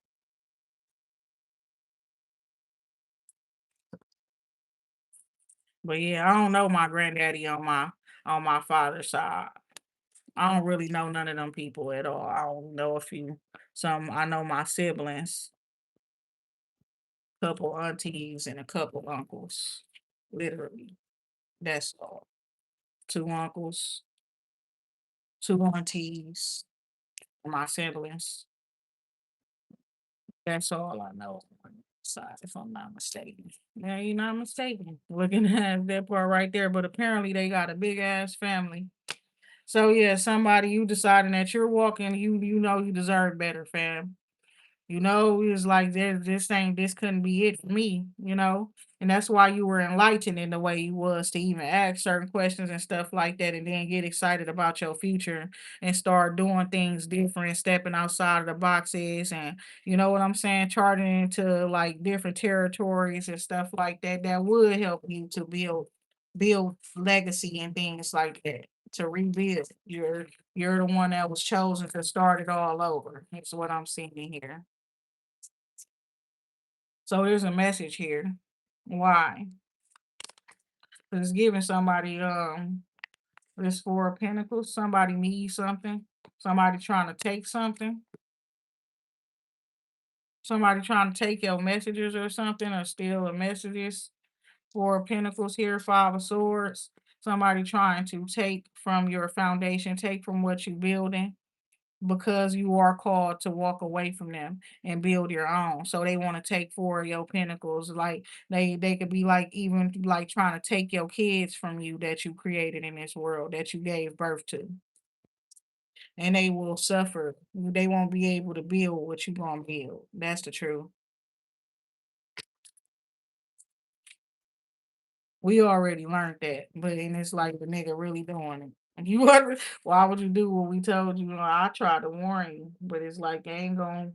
But yeah, I don't know my granddaddy on my father's side. I don't really know none of them people at all. I don't know a few. Some I know my siblings, couple aunties, and a couple uncles. Literally, that's all. Two uncles, two aunties, my siblings. That's all I know. Side, if I'm not mistaken. Yeah, you're not mistaken. Looking at that part right there, but apparently they got a big ass family. So yeah, somebody you deciding that you're walking, you know you deserve better, fam. It's like this couldn't be it for me, and that's why you were enlightened in the way you was to even ask certain questions and stuff like that, and then get excited about your future and start doing things different, stepping outside of the boxes, and you know what I'm saying, charting into like different territories and stuff like that. That would help you to build legacy and things like that. To rebuild, you're the one that was chosen to start it all over. That's what I'm seeing here. So there's a message here. Why? 'Cause it's giving somebody this Four of Pentacles. Somebody needs something. Somebody trying to take something. Somebody trying to take your messages or something or steal the messages. Four of Pentacles here, Five of Swords. Somebody trying to take from your foundation, take from what you building. because you are called to walk away from them and build your own. So they want to take four of your pinnacles. Like they could be like even like trying to take your kids from you that you created in this world that you gave birth to. And they will suffer. They won't be able to build what you gonna build. That's the truth. We already learned that, but then it's like the nigga really doing it. And you why would you do what we told you? I tried to warn you, but it's like I ain't gonna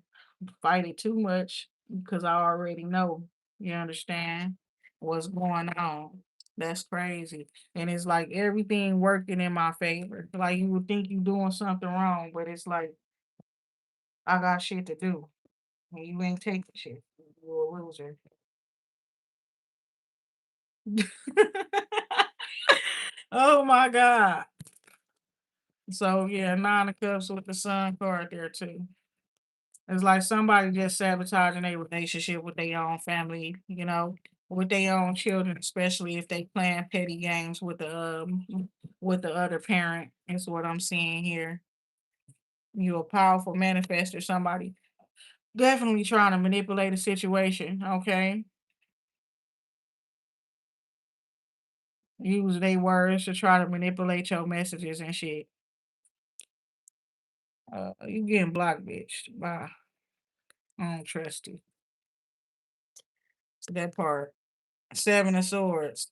fight it too much because I already know. You understand what's going on. That's crazy. And it's like everything working in my favor. Like you would think you doing something wrong, but it's like I got shit to do. And you ain't taking shit. You a loser. Oh my God. So yeah, nine of cups with the sun card there too. It's like somebody just sabotaging their relationship with their own family, with their own children, especially if they playing petty games with the other parent. Is what I'm seeing here. You a powerful manifester, somebody definitely trying to manipulate a situation. Okay, use their words to try to manipulate your messages and shit. You getting blocked, bitch. Bye. I don't trust you. That part. Seven of Swords.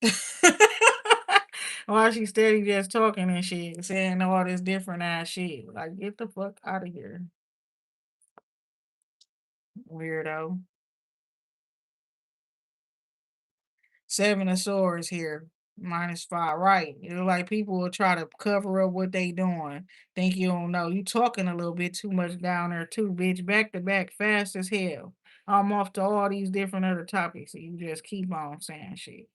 Why she steady just talking and shit, saying all this different ass shit. Like, get the fuck out of here, weirdo. Seven of Swords here, -5. Right. Like people will try to cover up what they doing. Think you don't know. You talking a little bit too much down there too, bitch. Back to back, fast as hell. I'm off to all these different other topics. And you just keep on saying shit.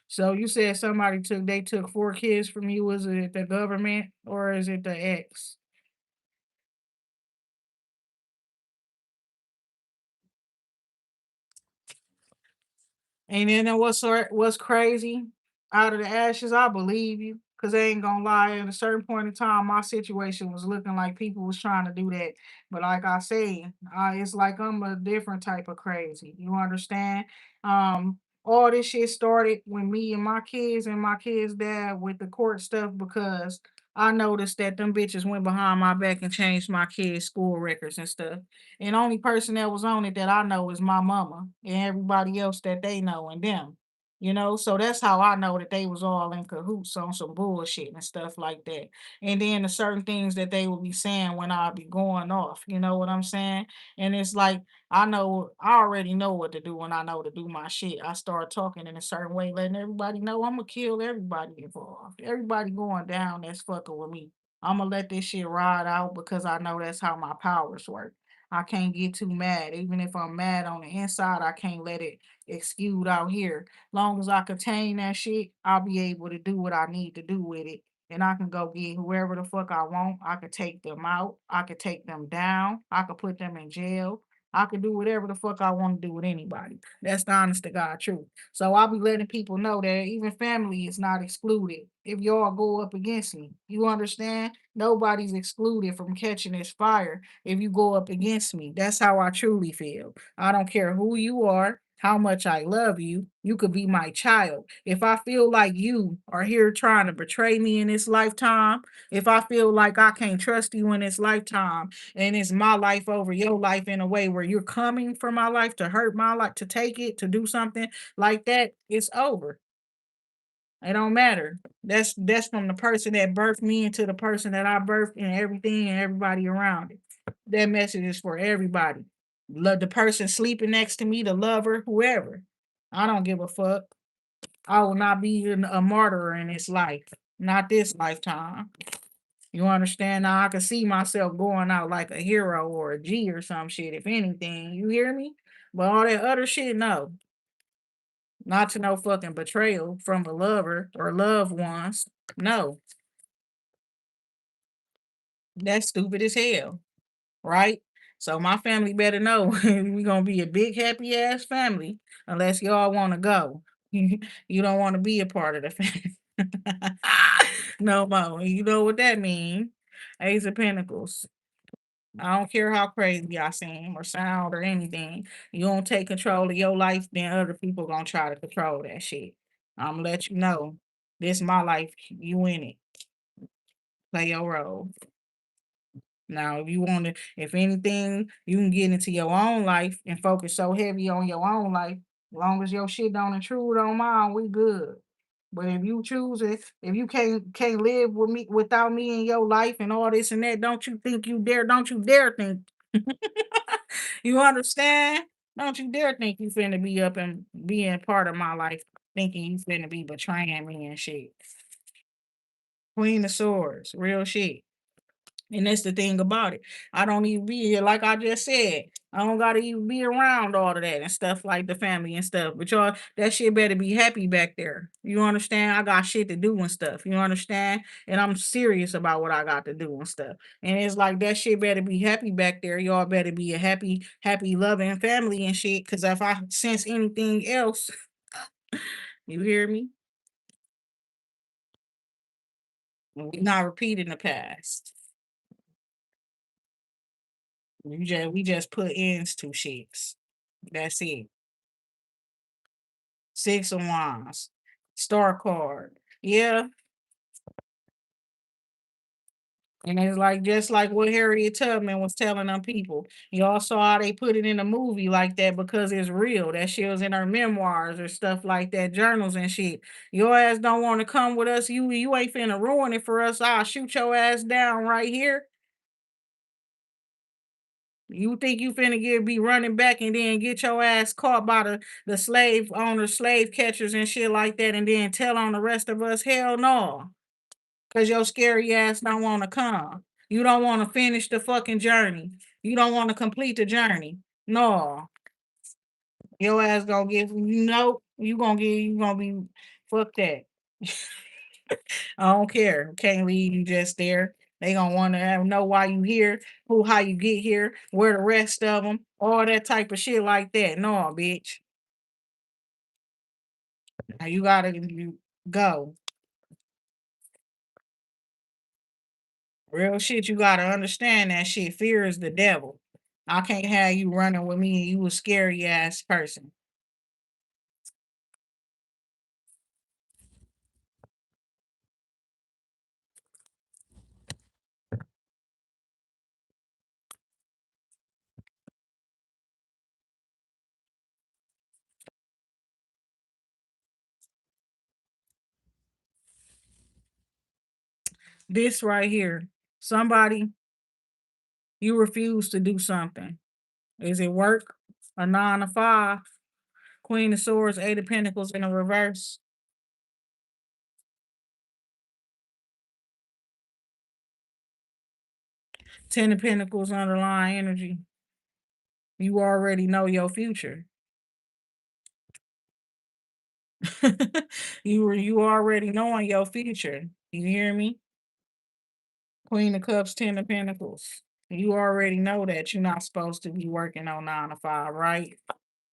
So you said they took 4 kids from you. Was it the government or is it the ex? And then what's crazy? Out of the ashes, I believe you. Cause I ain't gonna lie, at a certain point in time, my situation was looking like people was trying to do that. But like I say, it's like I'm a different type of crazy. You understand? All this shit started when me and my kids' dad with the court stuff because I noticed that them bitches went behind my back and changed my kids' school records and stuff. And only person that was on it that I know is my mama and everybody else that they know and them. So that's how I know that they was all in cahoots on some bullshit and stuff like that. And then the certain things that they would be saying when I be going off, you know what I'm saying? And it's like I already know what to do when I know to do my shit. I start talking in a certain way, letting everybody know I'm gonna kill everybody involved. Everybody going down that's fucking with me. I'm gonna let this shit ride out because I know that's how my powers work. I can't get too mad. Even if I'm mad on the inside, I can't let it exude out here. Long as I contain that shit, I'll be able to do what I need to do with it. And I can go get whoever the fuck I want. I could take them out. I could take them down. I could put them in jail. I could do whatever the fuck I want to do with anybody. That's the honest to God truth. So I'll be letting people know that even family is not excluded if y'all go up against me. You understand? Nobody's excluded from catching this fire if you go up against me. That's how I truly feel. I don't care who you are, how much I love you. You could be my child. If I feel like you are here trying to betray me in this lifetime, if I feel like I can't trust you in this lifetime, and it's my life over your life in a way where you're coming for my life to hurt my life, to take it, to do something like that, it's over. It don't matter. That's from the person that birthed me into the person that I birthed and everything and everybody around it. That message is for everybody. Love the person sleeping next to me, the lover, whoever. I don't give a fuck. I will not be a martyr in this life. Not this lifetime. You understand? Now I can see myself going out like a hero or a G or some shit, if anything. You hear me? But all that other shit, no. Not to no fucking betrayal from a lover or loved ones. No, that's stupid as hell, right? So my family better know we gonna be a big happy ass family unless y'all wanna go. You don't want to be a part of the family no more. You know what that means? Ace of Pentacles. I don't care how crazy I seem or sound or anything. You don't take control of your life, then other people gonna try to control that shit. I'm gonna let you know. This my life. You in it. Play your role. Now, if you want to, if anything, you can get into your own life and focus so heavy on your own life. As long as your shit don't intrude on mine, we good. But if you choose it, if you can't live with me without me in your life and all this and that, don't you think you dare? Don't you dare think? You understand? Don't you dare think you finna be up and being part of my life, thinking you finna be betraying me and shit. Queen of Swords, real shit. And that's the thing about it. I don't even be here, like I just said. I don't gotta even be around all of that and stuff like the family and stuff. But y'all, that shit better be happy back there. You understand? I got shit to do and stuff. You understand? And I'm serious about what I got to do and stuff. And it's like that shit better be happy back there. Y'all better be a happy, loving family and shit. Cause if I sense anything else, you hear me? We not repeating the past. We just put ends to shits. That's it. Six of Wands. Star card. Yeah. And it's like just like what Harriet Tubman was telling them people. Y'all saw how they put it in a movie like that because it's real. That shit was in her memoirs or stuff like that, journals and shit. Your ass don't want to come with us. You ain't finna ruin it for us. I'll shoot your ass down right here. You think you finna be running back and then get your ass caught by the slave owners, slave catchers and shit like that, and then tell on the rest of us? Hell no. Cause your scary ass don't want to come. You don't want to finish the fucking journey. You don't want to complete the journey. No. Your ass gonna get nope. You gonna be fuck that. I don't care. Can't leave you just there. They gonna want to know why you here, how you get here, where the rest of them, all that type of shit like that. No, bitch. Now you gotta go. Real shit. You gotta understand that shit. Fear is the devil. I can't have you running with me and you a scary ass person. This right here, somebody, you refuse to do something. Is it work? A 9 to 5? Queen of Swords, Eight of Pentacles in a reverse. 10 of Pentacles underlying energy. You already know your future. You already knowing your future. You hear me? Queen of Cups, 10 of Pentacles. You already know that you're not supposed to be working on 9 to 5, right?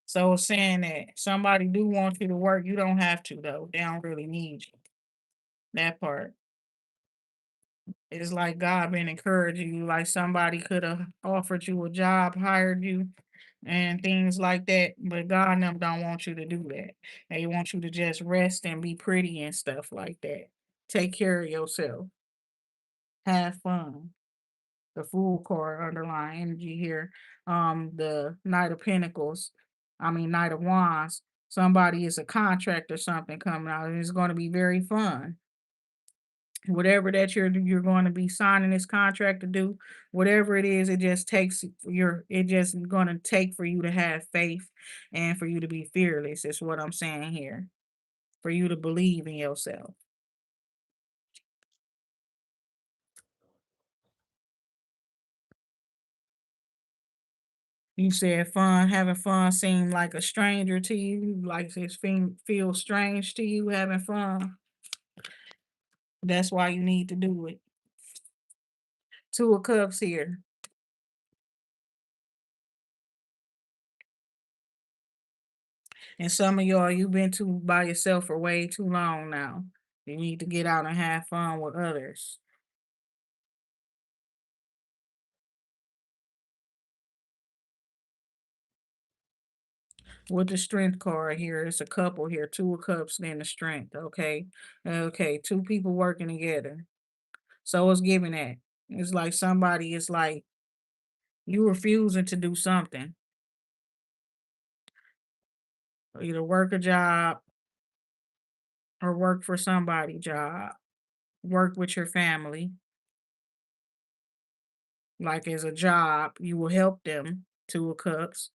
So it's saying that somebody do want you to work. You don't have to though. They don't really need you. That part. It's like God been encouraging you. Like somebody could have offered you a job, hired you, and things like that. But God and them don't want you to do that. They want you to just rest and be pretty and stuff like that. Take care of yourself. Have fun. The Fool card underlying energy here. The Knight of Pentacles. I mean Knight of Wands. Somebody is a contract or something coming out, and it's going to be very fun. Whatever that you're going to be signing this contract to do, whatever it is, it just going to take for you to have faith and for you to be fearless is what I'm saying here. For you to believe in yourself. You said fun, having fun seemed like a stranger to you, like it feel strange to you having fun. That's why you need to do it. 2 of Cups here. And some of y'all, you've been too by yourself for way too long now. You need to get out and have fun with others. With the strength card here, it's a couple here, two of cups, then the strength. Okay. Okay. Two people working together. So it's giving that. It's like somebody is like you refusing to do something. Either work a job or work for somebody job. Work with your family. Like as a job, you will help them, two of cups,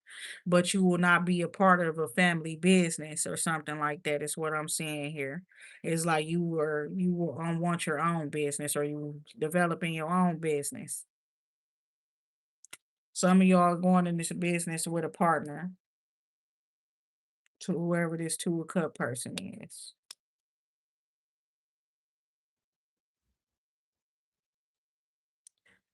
but you will not be a part of a family business or something like that, is what I'm saying here. It's like you will want your own business or you developing your own business. Some of y'all are going in this business with a partner to whoever this two of cup person is.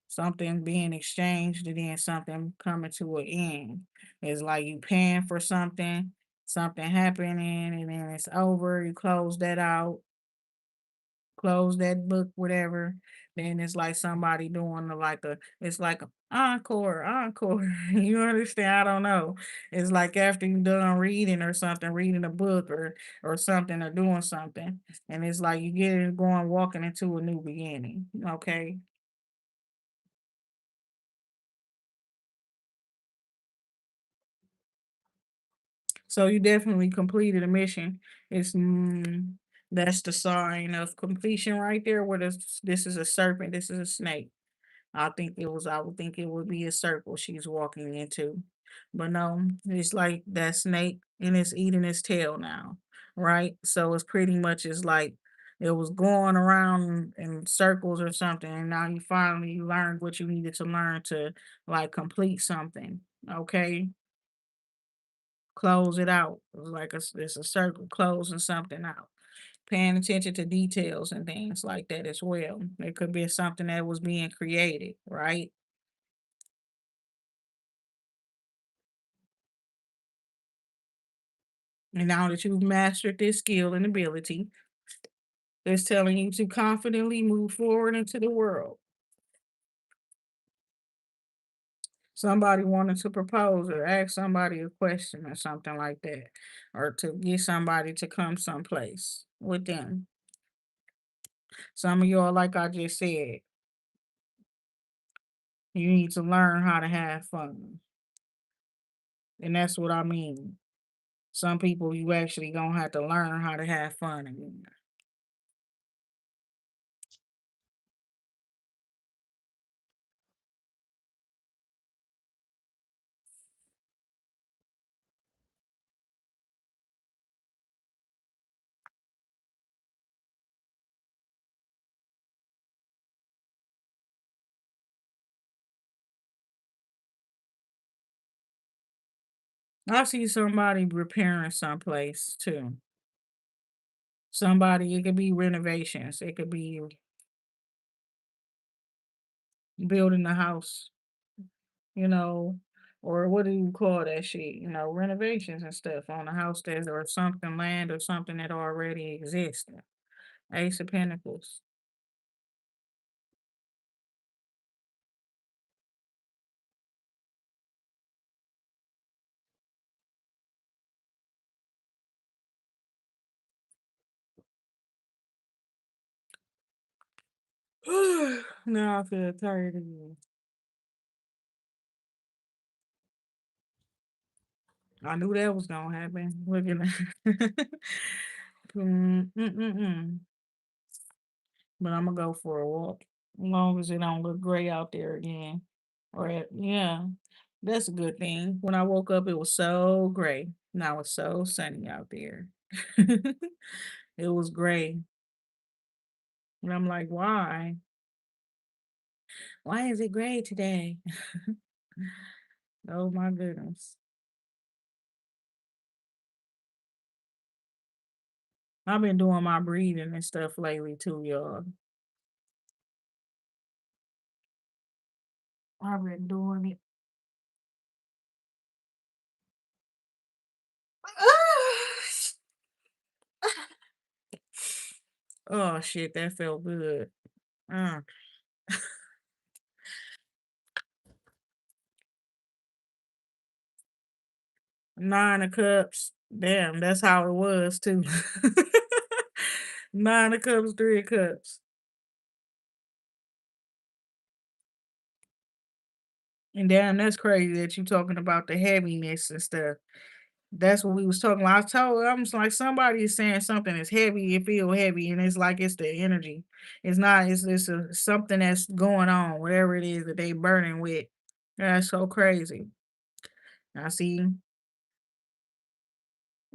Something being exchanged and then something coming to an end. It's like you paying for something, something happening, and then it's over. You close that out, close that book, whatever. Then it's like somebody doing it's like a encore, encore. You understand? I don't know. It's like after you done reading or something, reading a book or something or doing something, and it's like you get it going, walking into a new beginning. Okay. So you definitely completed a mission. It's that's the sign of completion right there. Where this is a serpent, this is a snake. I would think it would be a circle she's walking into. But no, it's like that snake and it's eating its tail now. Right? So it's pretty much it's like it was going around in circles or something, and now you finally learned what you needed to learn to like complete something. Okay, close it out. It's a circle, closing something out. Paying attention to details and things like that as well. It could be something that was being created, right? And now that you've mastered this skill and ability, it's telling you to confidently move forward into the world. Somebody wanted to propose or ask somebody a question or something like that, or to get somebody to come someplace with them. Some of y'all, like I just said, you need to learn how to have fun. And that's what I mean. Some people you actually gonna have to learn how to have fun again. I see somebody repairing someplace too. Somebody, it could be renovations, it could be building a house, you know, or what do you call that shit? Renovations and stuff on a house that or something land or something that already exists. Ace of Pentacles. Now I feel tired again. I knew that was gonna happen. Looking at mm. But I'm gonna go for a walk. As long as it don't look gray out there again. Yeah, that's a good thing. When I woke up, it was so gray. Now it's so sunny out there. It was gray. And I'm like, why? Why is it gray today? Oh my goodness. I've been doing my breathing and stuff lately too, y'all. I've been doing it. Oh shit, that felt good. Uh, 9 of cups. Damn, that's how it was too. 9 of cups, 3 of cups. And damn, that's crazy that you talking about the heaviness and stuff. That's what we was talking about. I was like, somebody is saying something is heavy, it feel heavy, and it's like it's the energy. It's not, something that's going on, whatever it is that they burning with. That's so crazy. I see.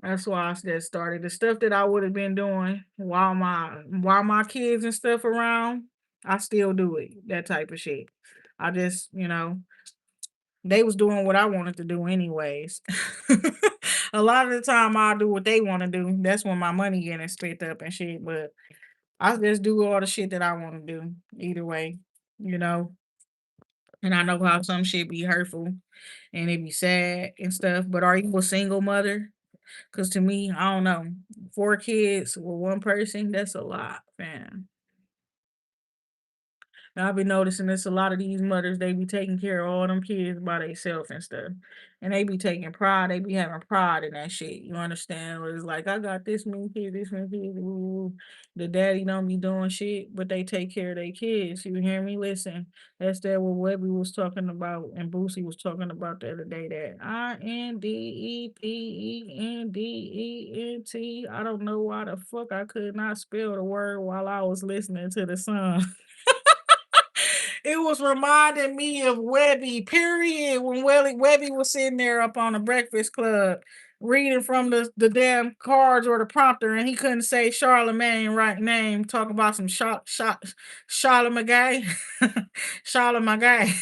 That's why I just started the stuff that I would have been doing while my kids and stuff around. I still do it, that type of shit. I just, they was doing what I wanted to do anyways. A lot of the time I do what they want to do. That's when my money getting spent up and shit. But I just do all the shit that I want to do either way, you know. And I know how some shit be hurtful and it be sad and stuff. But are you a single mother? Cause to me, I don't know. 4 kids with one person, that's a lot, man. And I've been noticing this a lot of these mothers, they be taking care of all them kids by themselves and stuff. And they be taking pride, they be having pride in that shit. You understand? Where it's like, I got this many kids. Ooh. The daddy don't be doing shit, but they take care of their kids. You hear me? Listen, that's that what Webby was talking about and Boosie was talking about the other day. That INDEPENDENT. I don't know why the fuck I could not spell the word while I was listening to the song. It was reminding me of Webby, period. When Webby was sitting there up on the Breakfast Club reading from the damn cards or the prompter, and he couldn't say Charlemagne right name, talk about some Charlemagne. Charlemagne.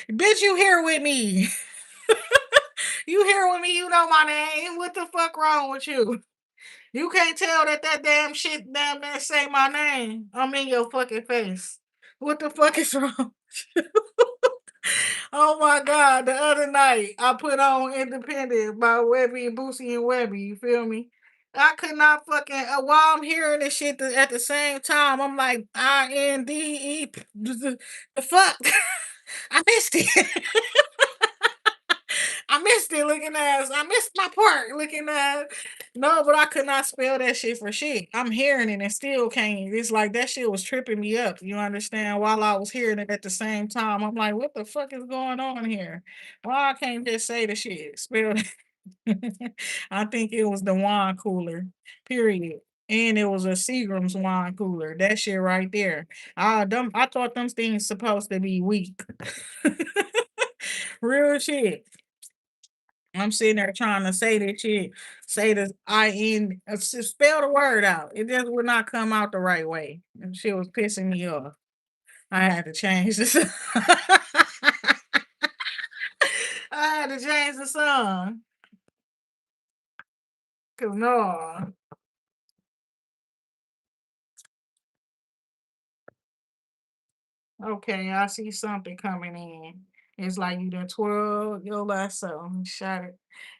Bitch, you here with me. You here with me, you know my name. What the fuck wrong with you? You can't tell that damn shit damn man say my name. I'm in your fucking face. What the fuck is wrong? Oh my God. The other night I put on Independent by Webby and Boosie and Webby. You feel me? I could not fucking while I'm hearing this shit at the same time. I'm like INDE the fuck. I missed it. I missed it looking ass. I missed my part looking ass. No, but I could not spell that shit for shit. I'm hearing it and still can't. It's like that shit was tripping me up. You understand? While I was hearing it at the same time, I'm like, what the fuck is going on here? Why I can't just say the shit? Spell it. I think it was the wine cooler. Period. And it was a Seagram's wine cooler. That shit right there. I thought them things supposed to be weak. Real shit. I'm sitting there trying to say that shit, say the spell the word out. It just would not come out the right way. And shit was pissing me off. I had to change this. I had to change the song. Cause no. Okay, I see something coming in. It's like you done twirl your lasso and shot it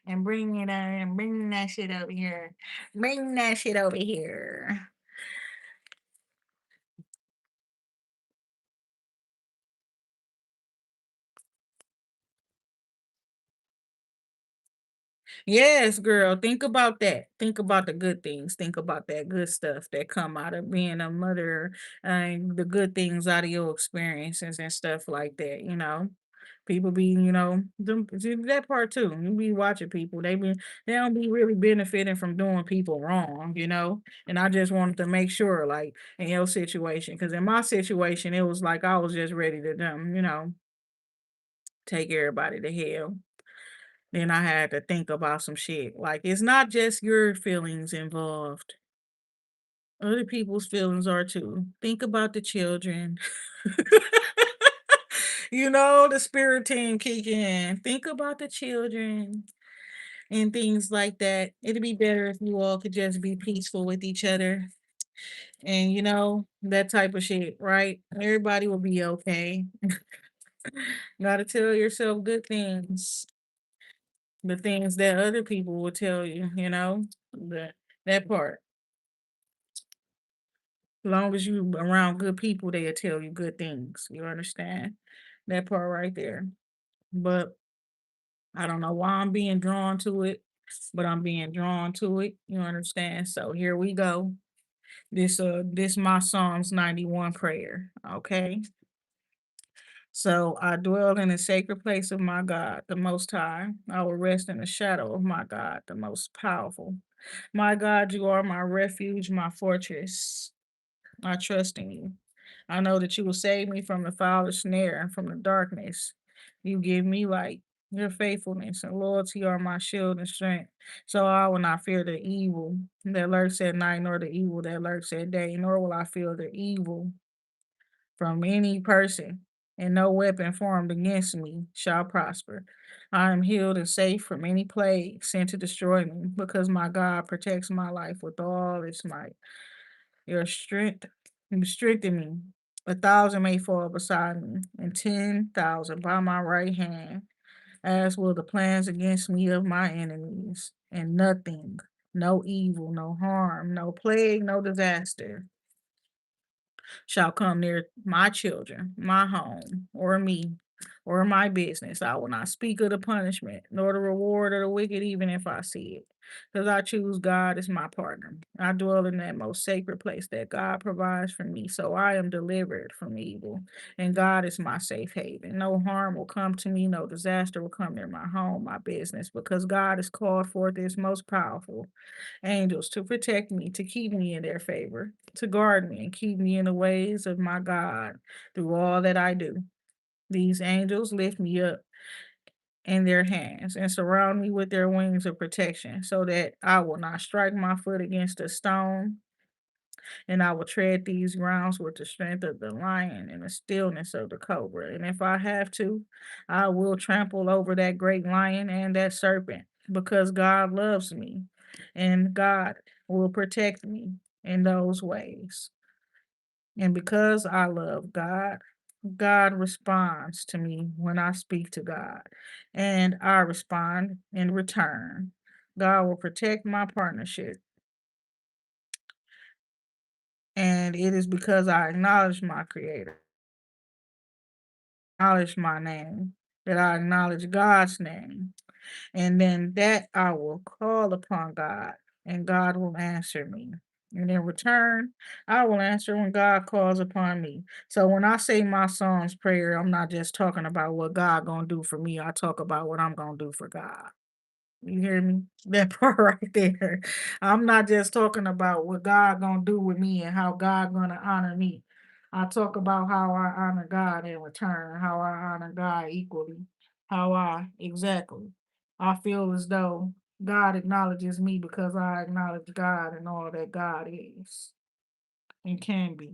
and bring it out and bring that shit over here. Bring that shit over here. Yes, girl. Think about that. Think about the good things. Think about that good stuff that come out of being a mother and the good things out of your experiences and stuff like that. People be, that part too. You be watching people. They don't be really benefiting from doing people wrong. And I just wanted to make sure, like in your situation, because in my situation, it was like I was just ready to take everybody to hell. Then I had to think about some shit. Like, it's not just your feelings involved. Other people's feelings are too. Think about the children. The spirit team kick in. Think about the children and things like that. It'd be better if you all could just be peaceful with each other and that type of shit, right? Everybody will be okay. Gotta tell yourself good things. The things that other people will tell you, that part. Long as you around good people, they'll tell you good things. You understand? That part right there. But I don't know why I'm being drawn to it, but I'm being drawn to it. You understand? So here we go. This my Psalms 91 prayer. Okay. So I dwell in the sacred place of my God, the Most High. I will rest in the shadow of my God, the Most Powerful. My God, you are my refuge, my fortress. I trust in you. I know that you will save me from the foulest snare and from the darkness. You give me light. Your faithfulness and loyalty are my shield and strength. So I will not fear the evil that lurks at night, nor the evil that lurks at day, nor will I fear the evil from any person, and no weapon formed against me shall prosper. I am healed and safe from any plague sent to destroy me, because my God protects my life with all its might. Your strength, you strengthen me. 1,000 may fall beside me, and 10,000 by my right hand, as will the plans against me of my enemies. And nothing, no evil, no harm, no plague, no disaster shall come near my children, my home, or me, or my business. I will not speak of the punishment, nor the reward of the wicked, even if I see it. Because I choose God as my partner. I dwell in that most sacred place that God provides for me. So I am delivered from evil. And God is my safe haven. No harm will come to me, no disaster will come near my home, my business, because God is called forth as most powerful angels to protect me, to keep me in their favor, to guard me and keep me in the ways of my God through all that I do. These angels lift me up in their hands and surround me with their wings of protection so that I will not strike my foot against a stone, and I will tread these grounds with the strength of the lion and the stillness of the cobra. And if I have to, I will trample over that great lion and that serpent, because God loves me and God will protect me in those ways. And because I love God, God responds to me when I speak to God, and I respond in return. God will protect my partnership, and it is because I acknowledge my Creator, acknowledge my name, that I acknowledge God's name, and then that I will call upon God, and God will answer me. And in return, I will answer when God calls upon me. So when I say my Psalms prayer, I'm not just talking about what God gonna do for me. I talk about what I'm gonna do for God. You hear me? That part right there. I'm not just talking about what God gonna do with me and how God gonna honor me. I talk about how I honor God in return, how I honor God equally, how I exactly. I feel as though God acknowledges me because I acknowledge God and all that God is and can be.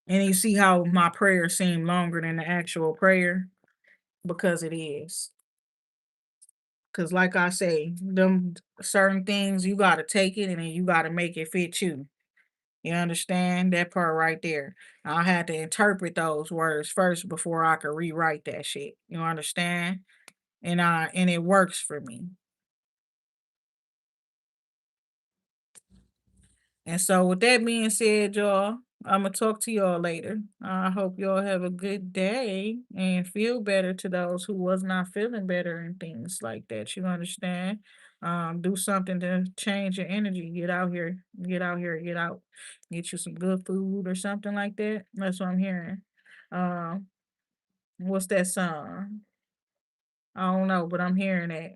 And you see how my prayers seem longer than the actual prayer because it is. Cause like I say, them certain things you gotta take it and then you gotta make it fit you. You understand that part right there? I had to interpret those words first before I could rewrite that shit. You understand? And it works for me. And so with that being said, y'all, I'ma talk to y'all later. I hope y'all have a good day and feel better to those who was not feeling better and things like that. You understand? Do something to change your energy. Get out here. Get out here. Get out. Get you some good food or something like that. That's what I'm hearing. Um, what's that song? I don't know, but I'm hearing that.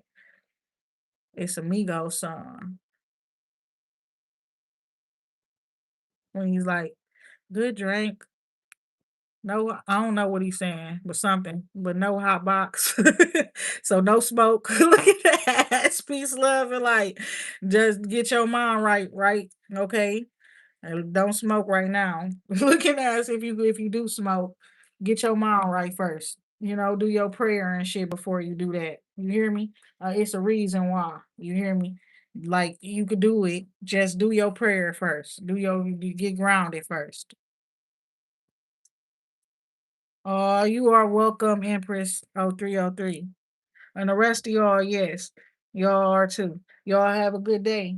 It's a Migos song. When he's like, good drink. No, I don't know what he's saying, but something, but no hot box. So no smoke. Look at that. Peace, love, and light. Just get your mind right, right? Okay. And don't smoke right now. Look at us if you do smoke, get your mind right first. Do your prayer and shit before you do that. You hear me? It's a reason why. You hear me? Like you could do it. Just do your prayer first. You get grounded first. You are welcome, Empress 0303. And the rest of y'all, yes, y'all are too. Y'all have a good day.